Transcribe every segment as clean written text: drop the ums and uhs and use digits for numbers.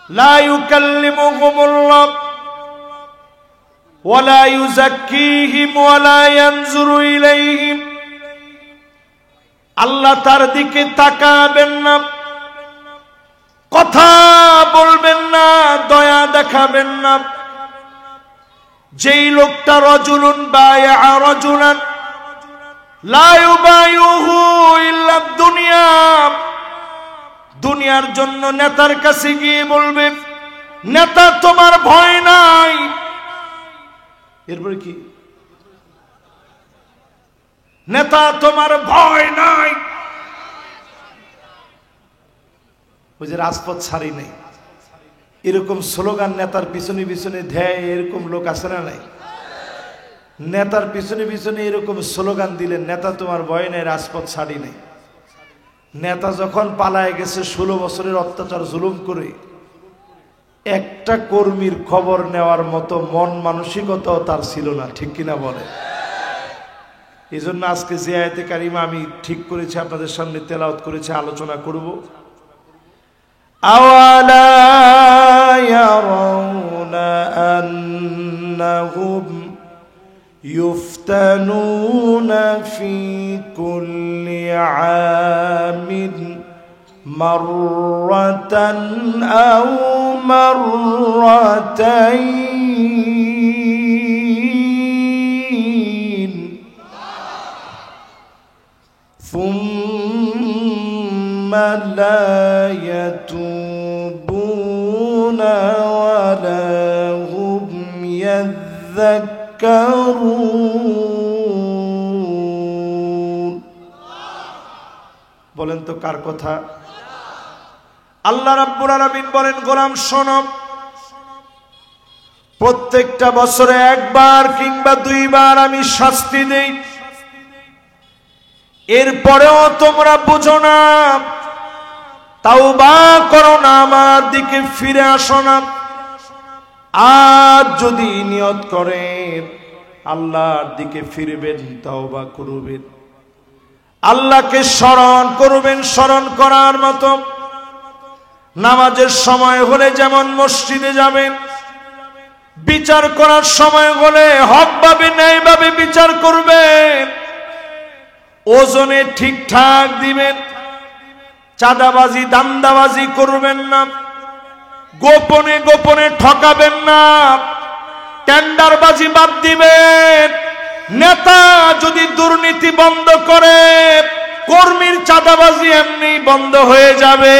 লা ইউকাল্লিমুহুমুল্লাহ ওয়া লা ইউযাক্কিহিম ওয়া লা ইয়ানজুরু ইলাইহিম, আল্লাহ তার দিকে তাকাবেন না, কথা বলবেন না, দয়া দেখাবেন না। যেই লোকটা রাজুলুন বায়আ রাজুলান লা ইউবাইউহু ইল্লা দুনিয়া, দুনিয়ার জন্য নেতার কাছে গিয়ে বলবে, নেতা তোমার ভয় নাই, এরপরে কি? নেতা তোমার ভয় নাই, ওই যে রাজপথ ছাড়ি নেই, এরকম স্লোগান নেতার পিছনে পিছনে দেয়, এরকম লোক আছে না নাই? নেতার পিছনে পিছনে এরকম স্লোগান দিলেন, নেতা তোমার ভয় নেই, রাজপথ ছাড়ি নেই। নেতা যখন পালায় গেছে 16 বছরের অত্যাচার জুলুম করে, একটা কর্মীর খবর নেওয়ার মতো মন মানসিকতাও তার ছিল না, ঠিক কিনা বলে? এই জন্য আজকে যে আয়াতে কারিমা আমি ঠিক করেছি, আপনাদের সামনে তেলাওয়াত করেছি, আলোচনা করব। আওয়ালা ইয়ারাউনা আন্নাহুম ইফতানুনা ফি কুল্লি আমিন মাররাতান আও মাররাতাইন সুম্মা লা ইয়াতুবুনা ওয়া লা হুম ইয়াযাক্কারুন। বলেন তো কার কথা? আল্লাহ রাব্বুল আলামিন বলেন, গোলাম শোনো, প্রত্যেকটা বছরে একবার কিংবা দুইবার আমি শাস্তি দেই, এরপরেও তোমরা বুঝো না, তাওবা করো না, আমার দিকে ফিরে আসো না। আজ যদি নিয়ত করেন আল্লাহর দিকে ফিরবেন, তাওবা করবেন, আল্লাহকে স্মরণ করবেন, স্মরণ করার মতো নামাজের সময় হলে যেমন মসজিদে যাবেন, বিচার করার সময় হলে হকভাবে ন্যায়ভাবে বিচার করবেন, ওজনে ঠিকঠাক দিবেন, চাঁদাবাজি দান্দাবাজি করবেন না, গোপনে গোপনে ঠকাবেন না, টেন্ডারবাজি বাদ দিবেন। নেতা যদি দুর্নীতি বন্ধ করে, কর্মীর চাঁদাবাজি এমনি বন্ধ হয়ে যাবে।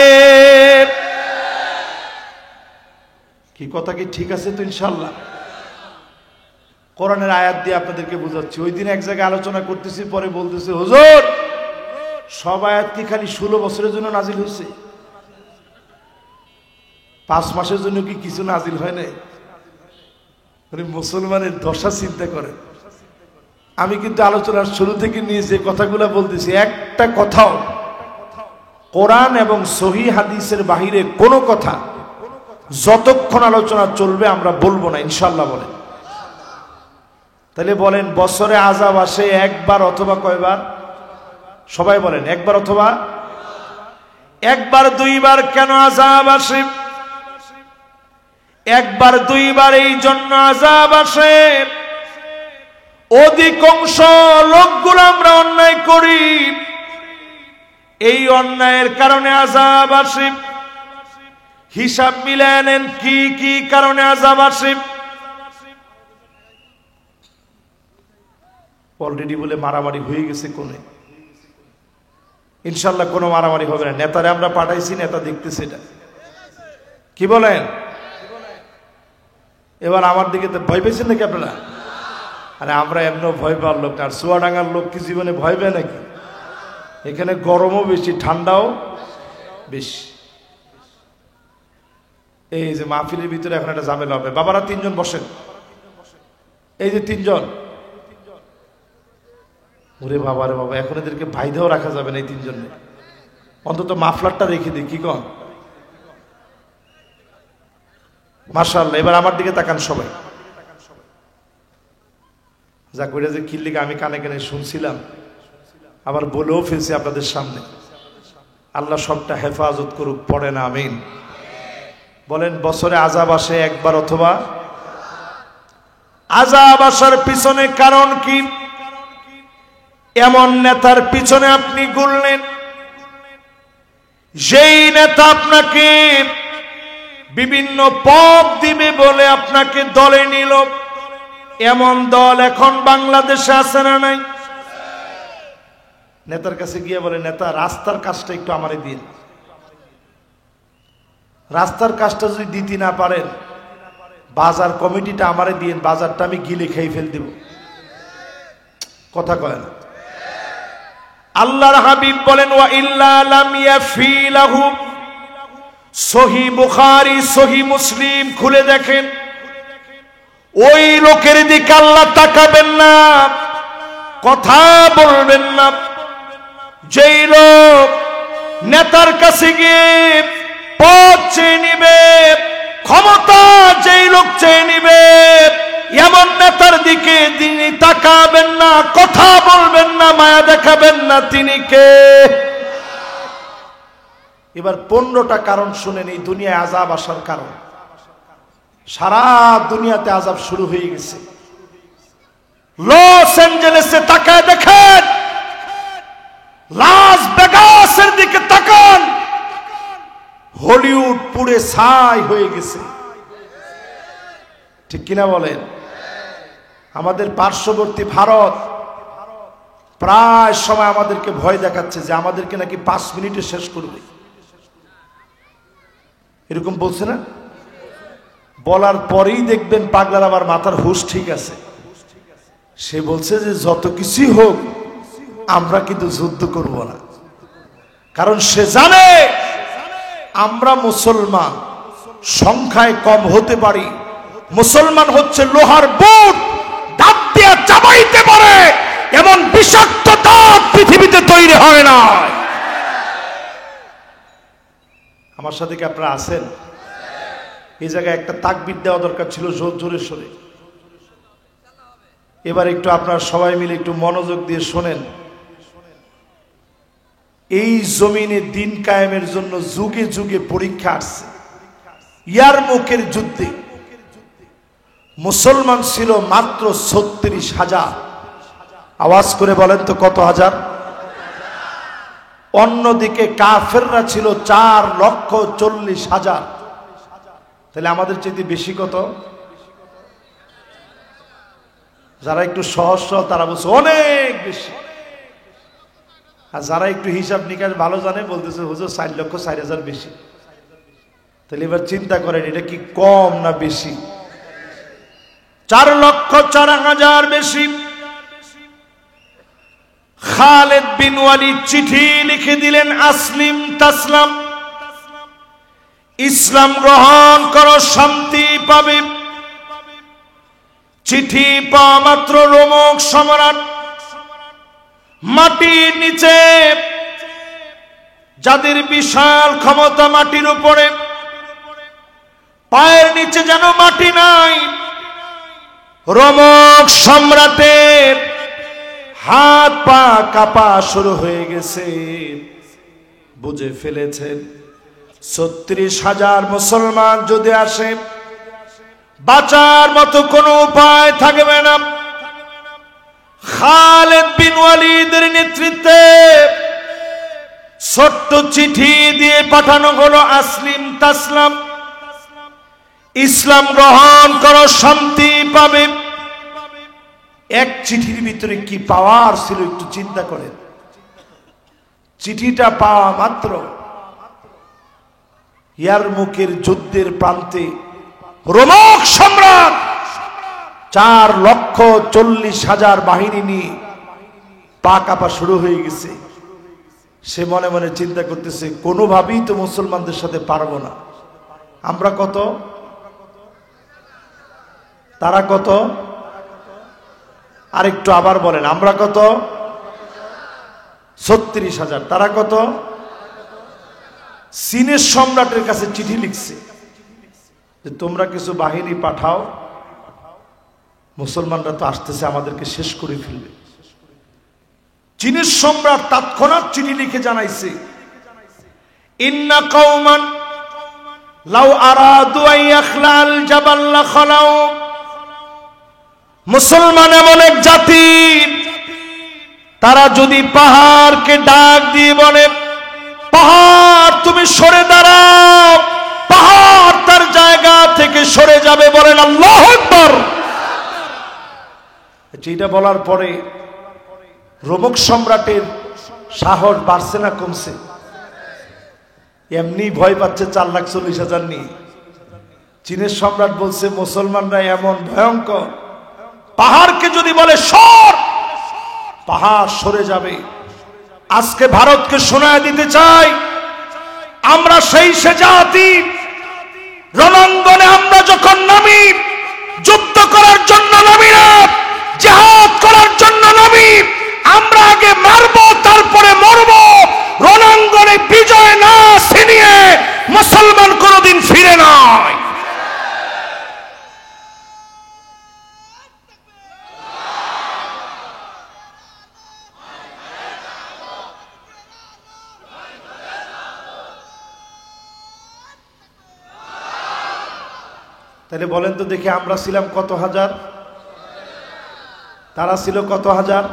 কি কথা কি ঠিক আছে তো? ইনশাআল্লাহ কোরআনের আয়াত দিয়ে আপনাদেরকে বোঝাচ্ছি। ওই দিন এক জায়গায় আলোচনা করতেছি, পরে বলতেছে, হুজুর সব আয়াত কি খালি 16 বছরের জন্য নাজিল হয়েছে? 5 মাসের জন্য কি কিছু নাজিল হয় নাই? মুসলমানের দশা চিন্তা করে। আমি কিন্তু আলোচনার শুরু থেকে নিয়ে যে কথাগুলো বলতেছি, একটা কথাও কোরআন এবং সহিহ হাদিসের বাহিরে কোনো কথা যতক্ষণ আলোচনা চলবে আমরা বলবো না, ইনশাআল্লাহ বলেন। তাহলে বলেন, বছরে আযাব আসে একবার অথবা কয়বার? সবাই বলেন, একবার অথবা একবার দুইবার। কেন আযাব আসে? একবার দুইবার এই জন্য আযাব আসে, অধিকাংশ লোকগুলো আমরা অন্যায় করি, এই অন্যায়ের কারণে আযাব আসে। হিসাব মিলায় নেন কি কি কারণে আযাব আসে। অলরেডি বলে মারামারি হয়ে গেছে কোনে, ইনশাআল্লাহ কোনো মারামারি হবে না। নেতারে আমরা পাঠাইছি, নেতা দেখতেছে এটা। কি বলেন? এবার আমার দিকে তো ভয় পেয়েছেন নাকি আপনারা? আরে আমরা এমন ভয় পাওয়ার লোক না। আর চুয়াডাঙ্গার লোক কি জীবনে ভয় পায় নাকি? এখানে গরমও বেশি, ঠান্ডাও বেশি। এই যে মাহফিলের ভিতরে এখন একটা ঝামেলা হবে। বাবারা 3 জন বসেন, এই যে 3 জন। ওরে বাবা রে বাবা, এখন এদেরকে বাইধেও রাখা যাবে না এই 3 জনে। অন্তত মাফলারটা রেখে দিই, কি কন? মাশাআল্লাহ। এবার আমার দিকে তাকান সবাই। যা করে যে কিল্লিকে আমি কানে কানে শুনছিলাম, আবার বলেও ফেলছি আপনাদের সামনে। আল্লাহ সবটা হেফাজত করুক, পড়ে না আমিন। বলেন বছরে আযাব আসে একবার অথবা আযাব আসার পিছনে কারণ কি? এমন নেতার পিছনে আপনি ঘুরলেন, যেই নেতা আপনাকে বিভিন্ন পদ দিবে বলে আপনাকে দলে নিল। এমন দল এখন বাংলাদেশে আছে না নাই? নেতার কাছে গিয়ে বলে, নেতা রাস্তার কাজটা একটু আমারে দিন। রাস্তার কাজটা যদি দিতে না পারেন, বাজার কমিটিটা আমারে দিন, বাজারটা আমি গিলে খেয়ে ফেল দিব। কথা কয় না। আল্লাহর হাবিব বলেন, ওয়া ইল্লা লাম ইয়াফি লাহু। সহিহ বুখারী সহিহ মুসলিম খুলে দেখেন, ওই লোকের দিকে আল্লাহ তাকাবেন না, কথা বলবেন না। যেই লোক নেতার কাছে গিয়ে পদ চেয়ে নিবে, ক্ষমতা যেই লোক চেয়ে নিবে, এমন নেতার দিকে তিনি তাকাবেন না, কথা বলবেন না, মায়া দেখাবেন না। তিনি কে? এবার 15টা কারণ শুনেন এই দুনিয়ায় আযাব আসার কারণ। সারা দুনিয়াতে আযাব শুরু হয়ে গেছে। লস অ্যাঞ্জেলেসে তাকায় দেখেন, লাস ভেগাসের দিকে তাকান, হলিউড পুড়ে ছাই হয়ে গেছে। ঠিক কিনা বলেন? আমাদের পার্শ্ববর্তী ভারত প্রায় সময় আমাদেরকে ভয় দেখাচ্ছে যে আমাদেরকে নাকি 5 মিনিটে শেষ করবে, এরকম বলছে না? বলার পরেই দেখবেন পাগলার আবার মাথার হুঁশ ঠিক আছে। সে বলছে যে যত কিছুই হোক আমরা কিন্তু যুদ্ধ করব না, কারণ সে জানে আমরা মুসলমান, সংখ্যায় কম হতে পারি, মুসলমান হচ্ছে লোহার বুট, দাঁত দিয়ে চাবাইতে পারে এমন বিষাক্ত দাঁত পৃথিবীতে তৈরি হয় না। আমার সাথে কি আপনারা আছেন? এই জায়গায় একটা তাকবীর দেওয়া দরকার ছিল জোরে সোরে। এবার একটু আপনারা সবাই মিলে একটু মনোযোগ দিয়ে শোনেন। এই জমিনে দিন কায়েমের জন্য যুগে যুগে পরীক্ষা আসছে। ইয়ারমুকের যুদ্ধে মুসলমান ছিল মাত্র 36,000। আওয়াজ করে বলেন তো কত হাজার? অন্যদিকে কাফেররা ছিল 4,40,000। তাহলে আমাদের চেয়ে বেশি কত? যারা একটু সহজ তারা বলছে অনেক বেশি, আর যারা একটু হিসাব নিকাশ ভালো জানে বলতেছে হুজুর 4,04,000 বেশি। তাহলে এবার চিন্তা করেন এটা কি কম না বেশি? 4,04,000 বেশি। খালিদ বিন ওয়ালিদ চিঠি লিখে দিলেন, আসলিম তাসলাম, ইসলাম গ্রহণ করো, শান্তি পাবে। চিঠি পাওয়া মাত্র রোমক সম্রাট মাটির নিচে, যাদের বিশাল ক্ষমতা মাটির উপরে, পায়ের নিচে যেন মাটি নাই, রোমক সম্রাটের হাত পা কাঁপা শুরু হয়ে গেছে। বুঝে ফেলেছেন 36,000 মুসলমান যদি আসে বাঁচার মতো কোনো উপায় থাকবে না। খালিদ বিন ওয়ালিদের নেতৃত্বে ছোট্ট চিঠি দিয়ে পাঠানো হলো, আসলিম তাসলাম, ইসলাম গ্রহণ করো, শান্তি পাবে। এক চিঠির ভিতরে কি পাওয়ার ছিল একটু চিন্তা করেন। চিঠিটা পাওয়া মাত্র ইয়ারমুকের যুদ্ধের প্রান্তে রোমক সম্রাট 4,40,000 বাহিনী নিয়ে পা কাঁপা শুরু হয়ে গেছে। সে মনে মনে চিন্তা করতেছে কোনোভাবেই তো মুসলমানদের সাথে পারবো না। আমরা কত, তারা কত? আরেকটু আবার বলেন, আমরা কত? 36,000, তারা কত? চীনের সম্রাটের কাছে চিঠি লিখছে যে তোমরা কিছু বাহিনী পাঠাও, মুসলমানরা তো আসতেছে আমাদেরকে শেষ করে ফেলবে। চীনের সম্রাট তৎক্ষণাৎ চিঠি লিখে জানাইছে, ইন্না কওমান লাউ আরাদু আন ইয়াখলাল জাবাল লাখলাউ। মুসলমান এমন এক জাতি, তারা যদি পাহাড়কে ডাক দিয়ে বলে, পাহাড় তুমি সরে দাঁড়াও, পাহাড় তার জায়গা থেকে সরে যাবে। বলেন আল্লাহু আকবার। যেটা বলার পরে রোমক সম্রাটের সাহস বাড়ছে না কমছে? এমনি ভয় পাচ্ছে 4,40,000 নিয়ে। চীনের সম্রাট বলছে মুসলমানরা এমন ভয়ঙ্কর, পাহাড়কে যদি বলে সর, পাহাড় সরে যাবে। আজকে ভারতকে শোনায় দিতে চাই, আমরা সেই সে জাতি, রণাঙ্গনে আমরা যখন নামি, যুদ্ধ করার জন্য নামি না, জিহাদ করার জন্য নামি, আমরা আগে মারবো তারপরে মরবো। রণাঙ্গনে বিজয় না ছিনিয়ে মুসলমান কোনদিন ফিরে নয়। তাহলে বলেন তো দেখি, আমরা ছিলাম কত হাজার, তারা ছিল কত হাজার?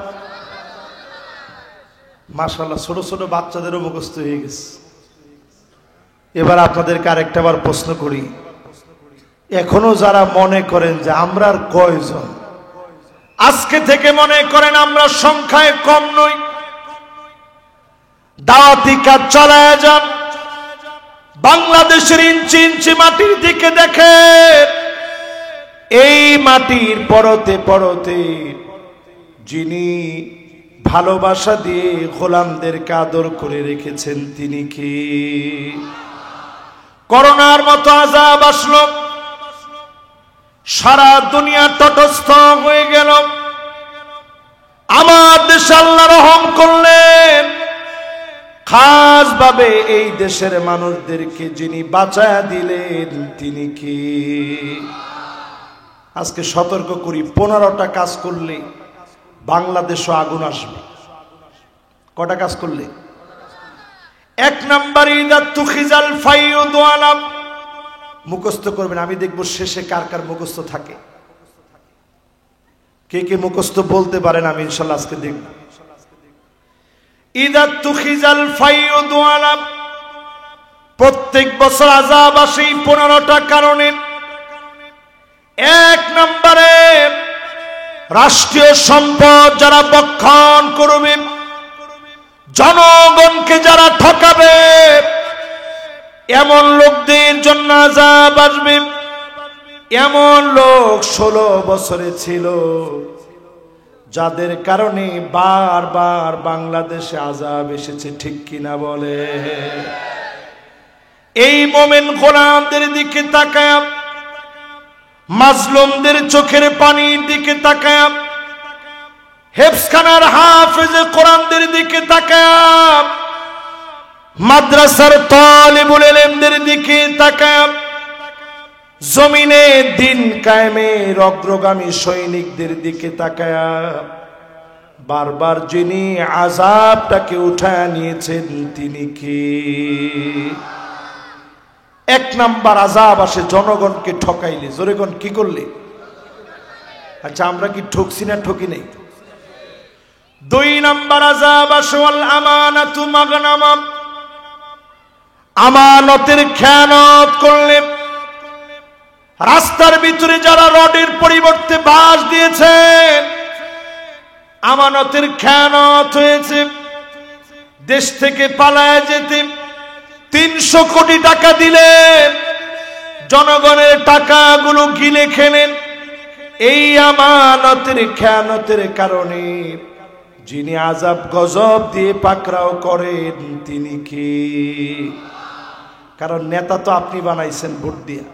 মাশাআল্লাহ, ছোট ছোট বাচ্চাদেরও মুখস্থ হয়ে গেছে। এবার আপনাদেরকে আরেকটা বার প্রশ্ন করি, এখনো যারা মনে করেন যে আমরা আর কয়জন, আজকে থেকে মনে করেন আমরা সংখ্যায় কম নই, দাওয়াতি কাজ চালায় যান। বাংলাদেশের ইঞ্চি ইঞ্চি মাটির দিকে দেখেন, এই মাটির পরতে পরতে যিনি ভালোবাসা দিয়ে গোলামদেরকে আদর করে রেখেছেন তিনি কি? করোনার মতো আযাব আসলো, সারা দুনিয়া তটস্থ হয়ে গেল। আমার দেশে আল্লাহ রহম করলেন, খাস ভাবে এই দেশের মানুষদেরকে যিনি বাঁচায়া দিলেন তিনি কি? আজকে সতর্ক করি, 15টা কাজ করলে বাংলাদেশও আগুন আসবে। কটা কাজ করলে? 1 নাম্বার, ইদা তুখিজাল ফাইয়ুদ আলাম, মুখস্থ করবেন। আমি দেখব শেষে কার কার মুখস্থ থাকে, কে কে মুখস্থ বলতে পারেন, আমি ইনশাআল্লাহ আজকে দেখব। ইদা তুখিজাল ফাইয়ুদ আলাম, প্রত্যেক বছর আযাব আসে 15টা কারণে। 1 নম্বরে, রাষ্ট্রীয় সম্পদ যারা বক্ষণ করবে, জনগণকে যারা ঠকাবে, এমন লোকদের জন্য আযাব আসবে। এমন লোক 16 বছরে ছিল, যাদের কারণে বারবার বাংলাদেশে আযাব এসেছে। ঠিক কিনা বলে? এই মোমেন গোলামদের দিকে তাকায়, মাজলুমদের চোখের পানির দিকে তাকায়, হেফজখানার হাফেজে কোরআনদের দিকে তাকায়, মাদ্রাসার তালিবুল ইলমদের দিকে তাকায়, জমিনে দিন কায়েমের অগ্রগামী সৈনিকদের দিকে তাকায়, বারবার যিনি আযাবটাকে উঠায় নিয়েছেন তিনি কি? 1 নাম্বার আযাব আসে জনগণকে ঠকাইলে। জোরে কোন, কি করলে? আচ্ছা, আমরা কি ঠকছি না ঠকি নাই? 2 নাম্বার আযাব আসে ওয়াল আমানাতু মাগনামা, আমানতের খেয়ানত করলে। রাস্তার ভিতরে যারা রডের পরিবর্তে বাঁশ দিয়েছেন, আমানতের খেয়ানত হয়েছে। দেশ থেকে পালায় যেতে 300 কোটি টাকা দিলেন, জনগণের টাকাগুলো গিলে খেলেন। এই আমানতের খেয়ানতের কারণে যিনি আযাব গজব দিয়ে পাকড়াও করেন তিনি কি? কারণ নেতা তো আপনি বানাইছেন ভোট দিয়া,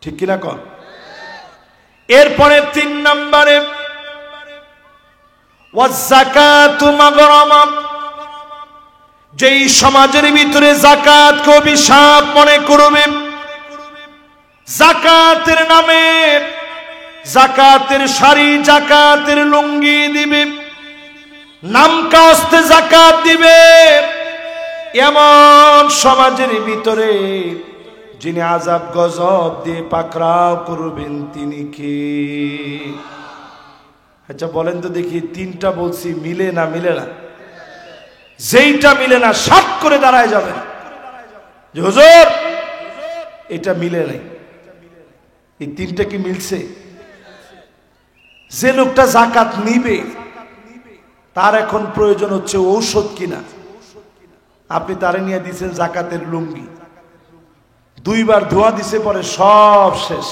ঠিক কিনা কর? এরপরে 3 নম্বরে, ওয়াজ যাকাতু মাগরামা, যেই সমাজের ভিতরে যাকাতকে অভিশাপ মনে করবে, যাকাতের নামে যাকাতের শাড়ি, যাকাতের লুঙ্গি দিবে, নাম কাস্তে যাকাত দিবে, এমন সমাজের ভিতরে যিনি আযাব গজব দিয়ে পাকড়াও করবেন তিনি কে? আচ্ছা বলেন তো দেখি, তিনটা বলছি, মিলে না মিলে না? যেইটা মিলে না সাত করে দাঁড়ায় যাবেন যে হুজুর এটা মিলে নাই। এই তিনটা কি মিলছে? যে লোকটা যাকাত নিবে তার এখন প্রয়োজন হচ্ছে ঔষধ কিনা। আপনি তারে নিয়ে দিয়েছেন যাকাতের লুঙ্গি, দুইবার ধোয়া দিছে, পরে সব শেষ,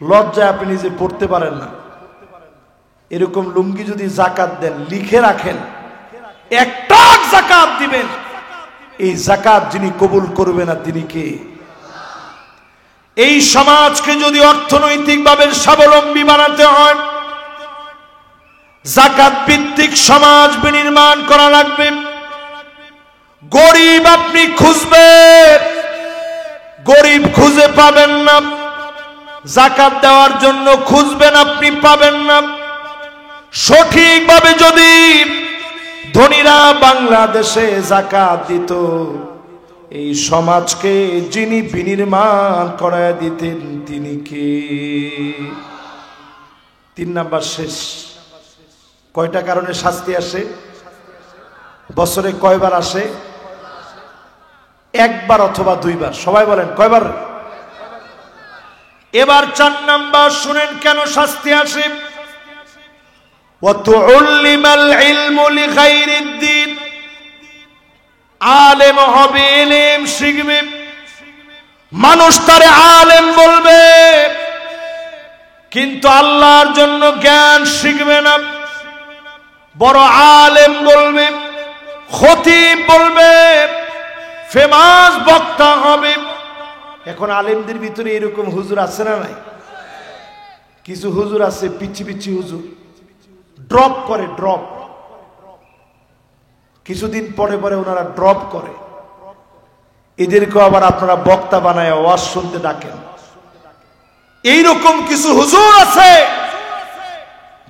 লজ্জায় আপনি নিজে পড়তে পারেন না। এরকম লুঙ্গি যদি যাকাত দেন, লিখে রাখেন একটা যাকাত দিবেন, এই যাকাত যিনি কবুল করবে না তিনি কে? এই সমাজকে যদি অর্থনৈতিকভাবে স্বাবলম্বী বানাতে হয়, যাকাত ভিত্তিক সমাজ বিনির্মাণ করা লাগবে। গরিব আপনি খুঁজবেন, গরিব খুঁজে পাবেন না। যাকাত দেওয়ার জন্য খুঁজবেন, আপনি পাবেন না। সঠিকভাবে যদি ধনীরা বাংলাদেশে যাকাত দিত, এই সমাজকে যিনি বিনির্মাণ করায় দিতেন তিনি কে? 3 নাম্বার শেষ। কয়টা কারণে শাস্তি আসে? বছরে কয়বার আসে? একবার অথবা দুইবার। সবাই বলেন কয়বার? এবার 4 নাম্বার শুনেন কেন শাস্তি আসে। ওয়াতুল্লিমাল ইলমু লিগাইরিদ দ্বীন, আলেম হবে, ইলম শিখবে, মানুষ তারে আলেম বলবে, কিন্তু আল্লাহর জন্য জ্ঞান শিখবে না। বড় আলেম বলবে, খতিব বলবে, ফেমাস বক্তা হবে। এখন আলেমদের ভিতরে এরকম হুজুর আছে না নাই? কিছু হুজুর আছে পিচ্ছি পিচ্ছি হুজুর, ড্রপ করে, ড্রপ। কিছুদিন পরে পরে ওনারা ড্রপ করে। এদেরকে আবার আপনারা বক্তা বানায় ওয়াজ শুনতে ডাকেন। এইরকম কিছু হুজুর আছে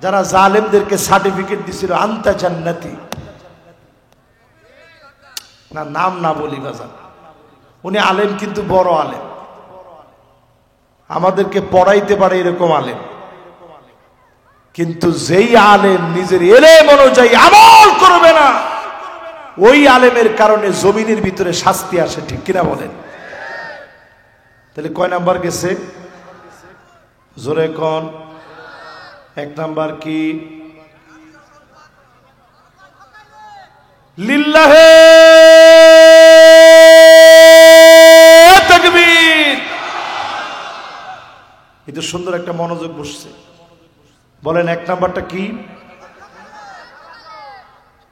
যারা জালেমদেরকে সার্টিফিকেট দিছিল আনতা জান্নাতি। না, নাম না বলি বাজান, উনি আলেম কিন্তু বড় আলেম, আমাদেরকে পড়াইতে পারে এরকম আলেম। কিন্তু যেই আলেম নিজের ইলম অনুযায়ী আমল করবে না, ওই আলেমের কারণে জমিনের ভিতরে শাস্তি আসে। ঠিক কিনা বলেন? তাহলে কয় নাম্বার গেছে? জোরে কোন? 1 নাম্বার কি? লিল্লাহে তাকবীর। এটা সুন্দর একটা মনোযোগ বসছে। বলেন 1 নাম্বারটা কি?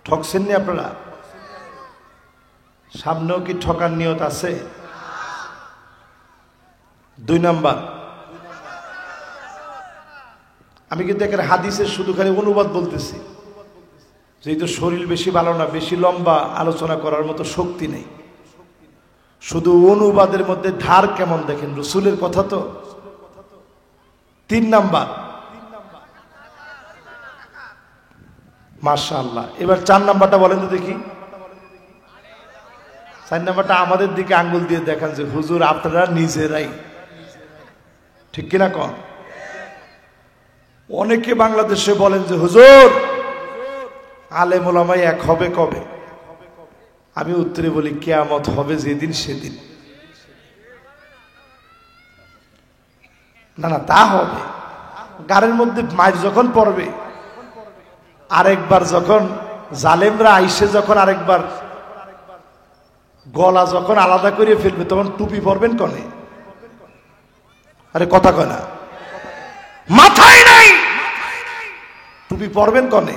ঠকছেন নি আপনারা? সামনেও কি ঠকার নিয়ত আছে? 2 নাম্বার, আমি কিন্তু এখানে হাদিসের শুধু খালি অনুবাদ বলতেছি, যেহেতু শরীর বেশি ভালো না, বেশি লম্বা আলোচনা করার মতো শক্তি নেই। শুধু অনুবাদের মধ্যে ধার কেমন দেখেন, রসুলের কথা তো। 3 নাম্বার, মাশাআল্লাহ। এবার 4 নাম্বারটা বলেন তো দেখি। 4 নাম্বারটা আমাদের দিকে আঙ্গুল দিয়ে দেখান যে হুজুর আপনারা নিজেরাই। ঠিক কিনা কন? অনেকে বাংলাদেশে বলেন যে হুজুর আলেম ওলামাই এক হবে কবে? আমি উত্তরে বলি কিয়ামত হবে যেদিন সেদিন। না না, তা হবে। গাড়ির মধ্যে মাইর যখন পড়বে, আরেকবার যখন জালেমরা আইসে, যখন আরেকবার গলা যখন আলাদা করে ফেলবে, তখন টুপি পরবেন কনে? আরে কথা কয় না, মাথায় নাই, টুপি পরবেন কনে?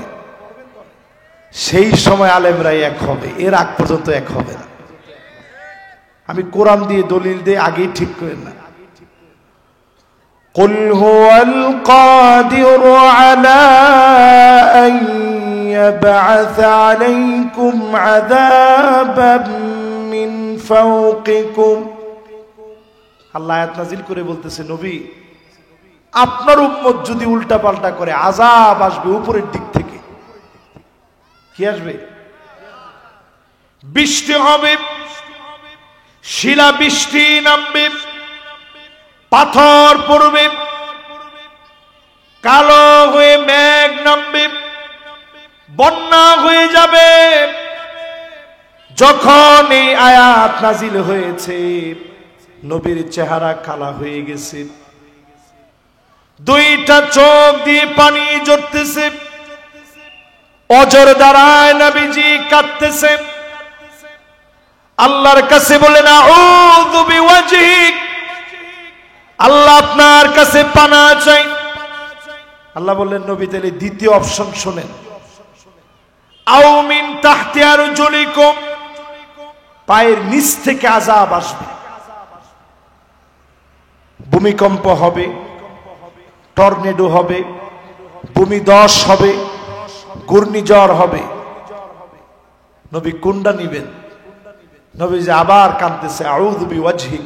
সেই সময় আলেমরাই এক হবে, এর আগ পর্যন্ত এক হবে না। আমি কোরআন দিয়ে দলিল দিয়ে আগেই ঠিক করেন না। قل هو القادر على أن يبعث عليكم عذابا من فوقكم। আল্লাহ আয়াত নাজিল করে বলতেছে, নবী আপনার উম্মত যদি উল্টা পাল্টা করে, আযাব আসবে উপরের দিক থেকে। কি আসবে? বৃষ্টি হবে, শিলা বৃষ্টি নামবে, পাথর পড়বে, কালো হয়ে মেঘ নামবে, বন্যা হয়ে যাবে। যখন এই আয়াত নাজিল হয়েছে, নবীর চেহারা কালা হয়ে গেছে, দুইটা চোখ দিয়ে পানি ঝরতেছে, অজর দ্বারায় নবীজি কাঁদতেছে, আল্লাহর কাছে বলেন আউযু বিওয়াজহিক, আল্লাহ আপনার কাছে পানাহ চাই। আল্লাহ বললেন নবী তাহলে দ্বিতীয় অপশন শুনেন, আও মিন তাহতি আরজুলিকুম, পায়ের নিচ থেকে আযাব আসবে, ভূমিকম্প হবে, টর্নেডো হবে, ভূমিধস হবে, ঘূর্ণিঝড় হবে। নবী কোনটা নিবেন? নবী যে আবার কাঁদতেছে, আউযু বিওয়াজহিক,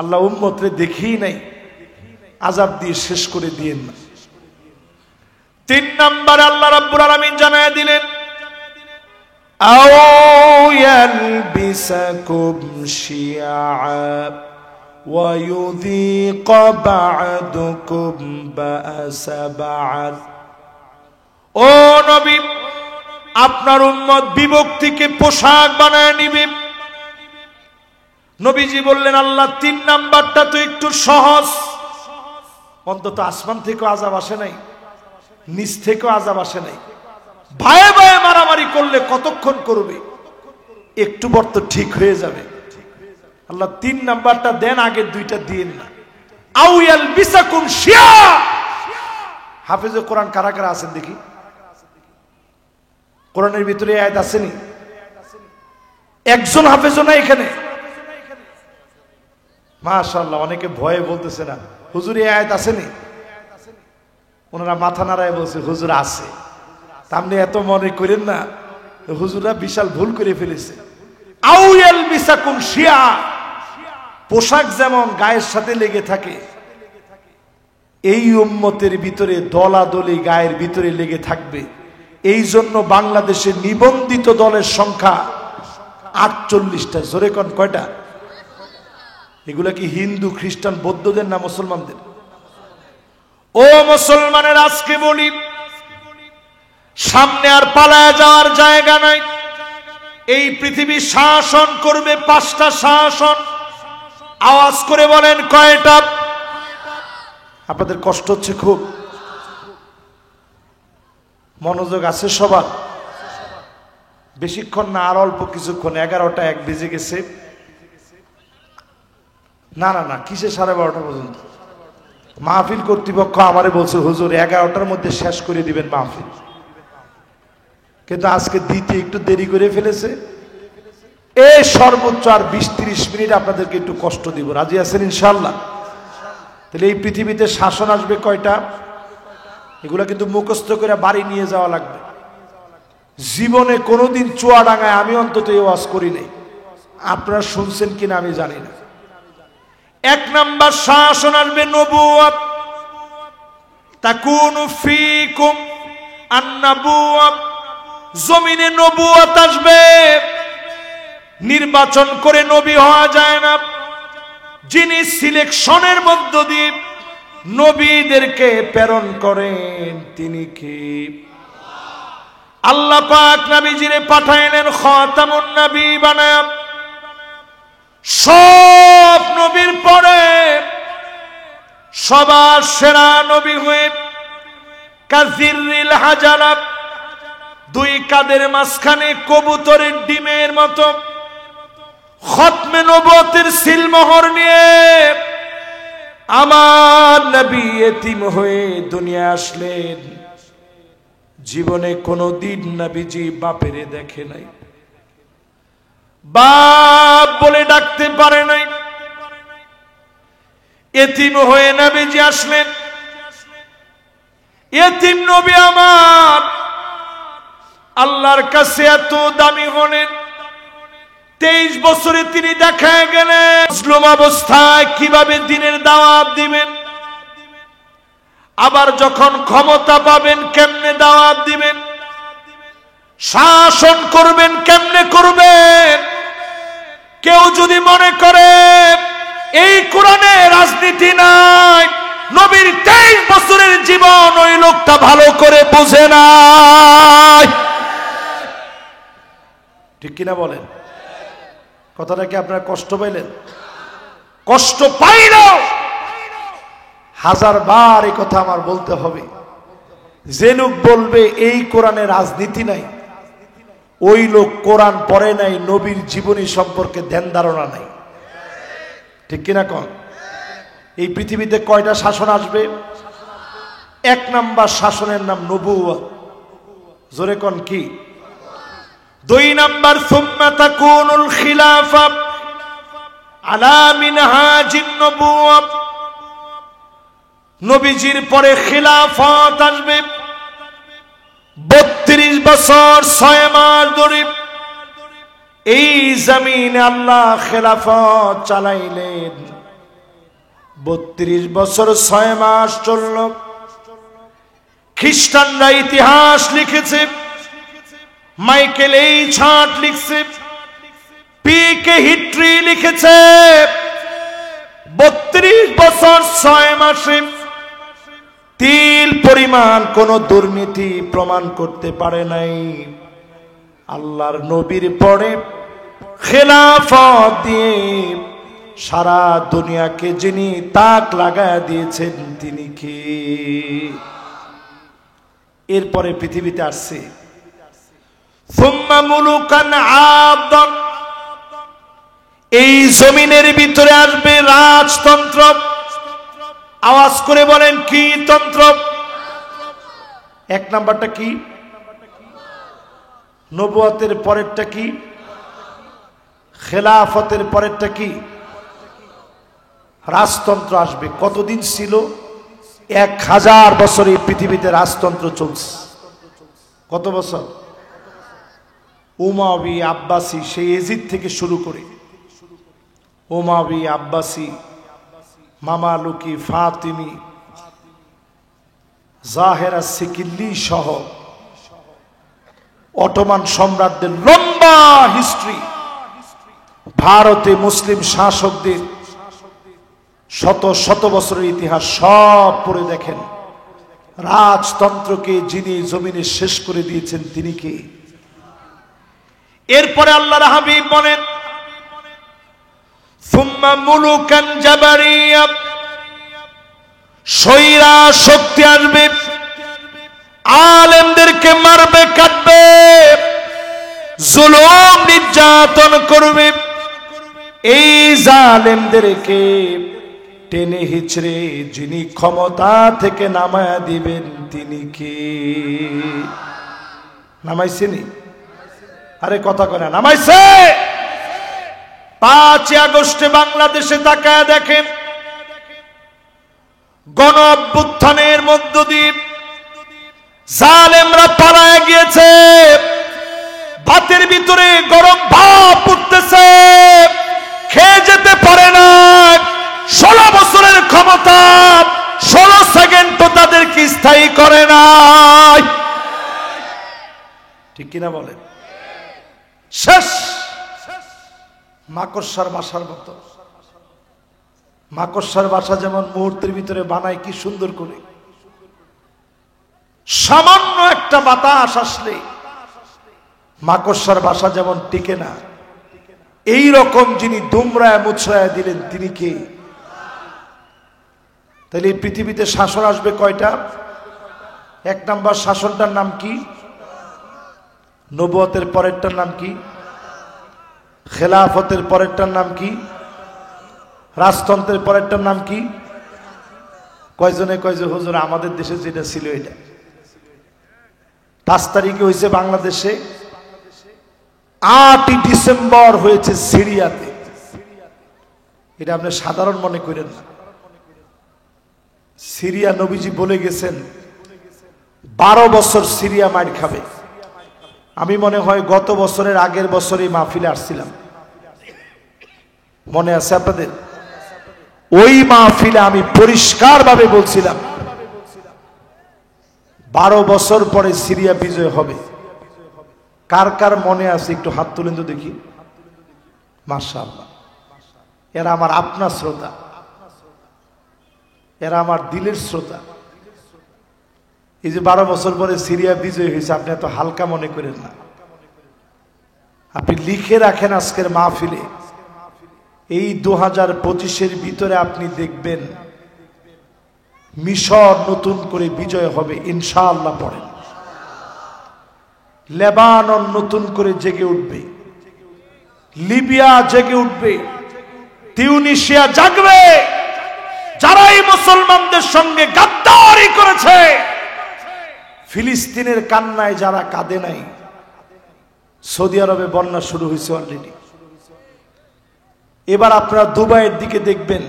আল্লাহ উম্মতরে দেখেই নাই, আযাব দিয়ে শেষ করে দিয়েন না। 3 নম্বরে আল্লাহ রাব্বুল আলামিন জানায় দিলেন, আও ইয়ালবিসাকুম শিয়া ওয়া ইউযীকা বা'দুকুম বা'সা বা'দ। ও নবী, আপনার উম্মত বিভক্তিকে পোশাক বানায় নিবে। নবীজি বললেন আল্লাহ 3 নাম্বারটা তো একটু সহজ, অন্তত আসমান থেকেও আযাব আসে নাই, নিচ থেকেও আযাব আসে নাই। ভাইয়ে ভাইয়ে মারামারি করলে কতক্ষণ করবে, একটু পর তো ঠিক হয়ে যাবে। আল্লাহ 3 নাম্বারটা দেন, আগের দুইটা দিন না। আও ইয়ালবিসাকুম শিয়া। হাফেজে কোরআন কারা কারা আছেন দেখি? কোরআনের ভিতরে আয়াত আসেনি? একজন হাফেজও না এখানে? মাশাআল্লাহ, অনেকে ভয়ে বলতেছে না হুজুর এই আয়াত আসেনি। ওনারা মাথা নাড়ায় বলছে হুজুর আছে। আপনি এত মনে করেন না, হুজুররা বিশাল ভুল করে ফেলেছে। আও ইয়ালবিসাকুম শিয়া, পোশাক যেমন গায়ের সাথে লেগে থাকে, এই উম্মতের ভিতরে দলাদলি গায়ের ভিতরে লেগে থাকবে। এই জন্য বাংলাদেশে নিবন্ধিত দলের সংখ্যা 48টা। জোরে কোন কয়টা? এগুলা কি হিন্দু, খ্রিস্টান, বৌদ্ধদের না মুসলমানদের? ও মুসলমানের, আজকে বলি সামনে আর পালায়া যাওয়ার জায়গা নাই। এই পৃথিবী শাসন করবে 5টা শাসন। আওয়াজ করে বলেন কয়টা? আপনাদের কষ্ট হচ্ছে খুব? মনোযোগ আছে সবার? বেশিক্ষণ না, আর অল্প কিছুক্ষণ। 11টা 1 বেজে গেছে। না না না, কিসে 12:30 পর্যন্ত? মাহফিল কর্তৃপক্ষ আমারে বলছে হুজুর 11টার মধ্যে শেষ করে দিবেন মাহফিল, কিন্তু আজকে দিতে একটু দেরি করে ফেলেছে। এই সর্বোচ্চ আর 20-30 মিনিট আপনাদেরকে একটু কষ্ট দিব। রাজি আছেন ইনশাআল্লাহ? তাহলে এই পৃথিবীতে শাসন আসবে কয়টা? এগুলা কিন্তু মুখস্থ করে বাড়ি নিয়ে যাওয়া লাগবে। জীবনে কোনোদিন চুয়াডাঙ্গায় আমি অন্তত এই ওয়াজ করি নাই, আপনারা শুনছেন কিনা আমি জানি না। 1 নাম্বার শাসন আসবে নবুয়ত। তাকুনু ফীকুম আন-নবুয়ত, জমিনে নবুয়ত আসবে। নির্বাচন করে নবী হওয়া যায় না। যিনি সিলেকশনের মধ্য দিয়ে নবীদেরকে প্রেরণ করেন তিনি কে? আল্লাহ পাক নবীজিরে পাঠাইলেন খাতামুন নবী বানায়া। সব নবীর পরে সবার সেরা নবী হয়ে কাযিরিল হাজালা, 2 কাদের মাঝখানে কবুতরের ডিমের মতো খতমে নবুয়তের সিলমোহর নিয়ে আমার নবী এতিম হয়ে দুনিয়া আসলেন। জীবনে কোনদিন নবীজি বাপেরে দেখে নাই, বাপ বলে ডাকতে পারে নাই। এতিম হয়ে নবীজি আসলেন। এতিম নবী আমার আল্লাহর কাছে এত দামি হলেন, 23 বছরে তিনি দেখা গেলেন মুসলিম অবস্থায় কিভাবে দিনের দাওয়াত দিবেন, আবার যখন ক্ষমতা পাবেন কেমনে দাওয়াত দিবেন, শাসন করবেন কেমনে করবেন, কেউ যদি মনে করে এই কোরআনে রাজনীতি নাই, নবীর 23 বছরের জীবন ওই লোকটা ভালো করে বুঝে নাই। ঠিক কিনা বলেন? কথাটা কি আপনারা কষ্ট পাইলেন? কষ্ট পাইল। হাজার বার এই কথা আমার বলতে হবে। যে লোক বলবে এই কোরআনে রাজনীতি নাই, ওই লোক কোরআন পড়ে নাই, নবীর জীবনী সম্পর্কে ধ্যান ধারণা নাই। ঠিক কিনা কন? এই পৃথিবীতে কয়টা শাসন আসবে? এক নাম্বার শাসনের নাম নবুয়ত। জোরে কন কি? 2 নাম্বার সুম্মা তাকুনুল খিলাফা আলা মিনহাজিন নবুয়ত। নবীজির পরে খিলাফত আসবে। 32 বছর 6 মাস ধরে এই জমিনে আল্লাহ খেলাফত চালাইলেন। 32 বছর 6 মাস চলল। খ্রিস্টানরা ইতিহাস লিখেছে, মাইকেল এইচ হার্ট লিখছে, পি.কে. হিট্রি লিখেছে, 32 বছর 6 মাসে তিল পরিমাণ কোন দুর্নীতি প্রমাণ করতে পারে নাই। আল্লাহর নবীর পরে খেলাফত দিয়ে সারা দুনিয়াকে যিনি তাক লাগায় দিয়েছেন তিনি কে? এরপরে পৃথিবীতে আসছে সুম্মা মুলুকান আবদান। এই জমিনের ভিতরে আসবে রাজতন্ত্র। আওয়াজ করে বলেন কি তন্ত্র? এক নাম্বারটা কি? নবুয়তের পরেরটা কি? খেলাফতের পরেরটা কি? রাজতন্ত্র আসবে। কতদিন ছিল? 1000 বছর এই পৃথিবীতে রাজতন্ত্র চলছে। কত বছর? উমাবি আব্বাসি, সেই এজিদ থেকে শুরু করে উমাবি আব্বাসি, মামালুকি, ফাতিমি, জাহেরা সিকিল্লি সহ অটোমান সম্রাটদের লম্বা হিস্ট্রি। ভারতে মুসলিম শাসকদের শত শত বছরের ইতিহাস সব পড়ে দেখেন। রাজতন্ত্রকে যিনি জমিনে শেষ করে দিয়েছেন তিনি কে? এরপরে আল্লাহর হাবিব বলেন সুম্মা মুলুকান জাবারিয়া। স্বৈরা শক্তি আসবে, আলেমদেরকে মারবে, কাটবে, জুলুম নির্যাতন করবে। এই জালেমদেরকে টেনে হিচড়ে যিনি ক্ষমতা থেকে নামায়া দিবেন তিনি কে? নামাইছেনি? আরে কথা কয় না, নামাইছে। 5 আগস্টে বাংলাদেশে তাকায় দেখেন, গণ অভ্যুত্থানের মধ্য দিয়ে জালেমরা পালায় গিয়েছে। ভাতের ভিতরে গরম ভাপ উঠতেছে, খেয়ে যেতে পারে না। 16 বছরের ক্ষমতা 16 সেকেন্ড তো তাদেরকে স্থায়ী করে নাই। ঠিক কিনা বলেন? শেষ। মাকড়সার বাসার মতো। মাকড়সার বাসা যেমন মুহূর্তের ভিতরে বানায় কি সুন্দর করে, সামান্য একটা বাতাস আসলে মাকড়সার বাসা যেমন টিকে না, এই রকম যিনি দুমড়ায় মুছড়ায় দিলেন তিনি কে? তাহলে এই পৃথিবীতে শাসন আসবে কয়টা? 1 নাম্বার শাসনটার নাম কি? নবুয়তের পরেরটার নাম কি? খেলাফতের পরেরটার নাম কি? রাজতন্ত্রের পরেরটার নাম কি? কয়জনে কয়জন হুজুর আমাদের দেশে যেটা ছিল এটা 5 তারিখে হয়েছে বাংলাদেশে, 8ই ডিসেম্বর হয়েছে সিরিয়াতে। এটা আপনি সাধারণ মনে করেন না। সিরিয়া নবীজি বলে গেছেন 12 বছর সিরিয়া মার খাবে। আমি মনে হয় গত বছরের আগের বছরই মাহফিলে আসছিলাম, মনে আছে আপনাদের? ওই মাহফিলে আমি পরিষ্কারভাবে বলছিলাম 12 বছর পরে সিরিয়া বিজয় হবে। কার কার মনে আছে একটু হাত তুলেন তো দেখি। মাশাআল্লাহ, এরা আমার আপনার শ্রোতা, এরা আমার দিলের শ্রোতা। এই যে 12 বছর পরে সিরিয়া বিজয় হয়েছে, আপনি এত হালকা মনে করেন না। আপনি লিখে রাখেন আজকের মাহফিলে, এই 2025-এর ভিতরে আপনি দেখবেন মিশর নতুন করে বিজয় হবে ইনশাআল্লাহ। পড়েন, লেবানন নতুন করে জেগে উঠবে, লিবিয়া জেগে উঠবে, তিউনিসিয়া জাগবে। যারা এই মুসলমানদের সঙ্গে গাদ্দারি করেছে, ফিলিস্তিনের কান্নায় যারা কাঁদে নাই, সৌদি আরবে বন্যা শুরু হয়েছে অলরেডি। এবার আপনারা দুবাইয়ের দিকে দেখবেন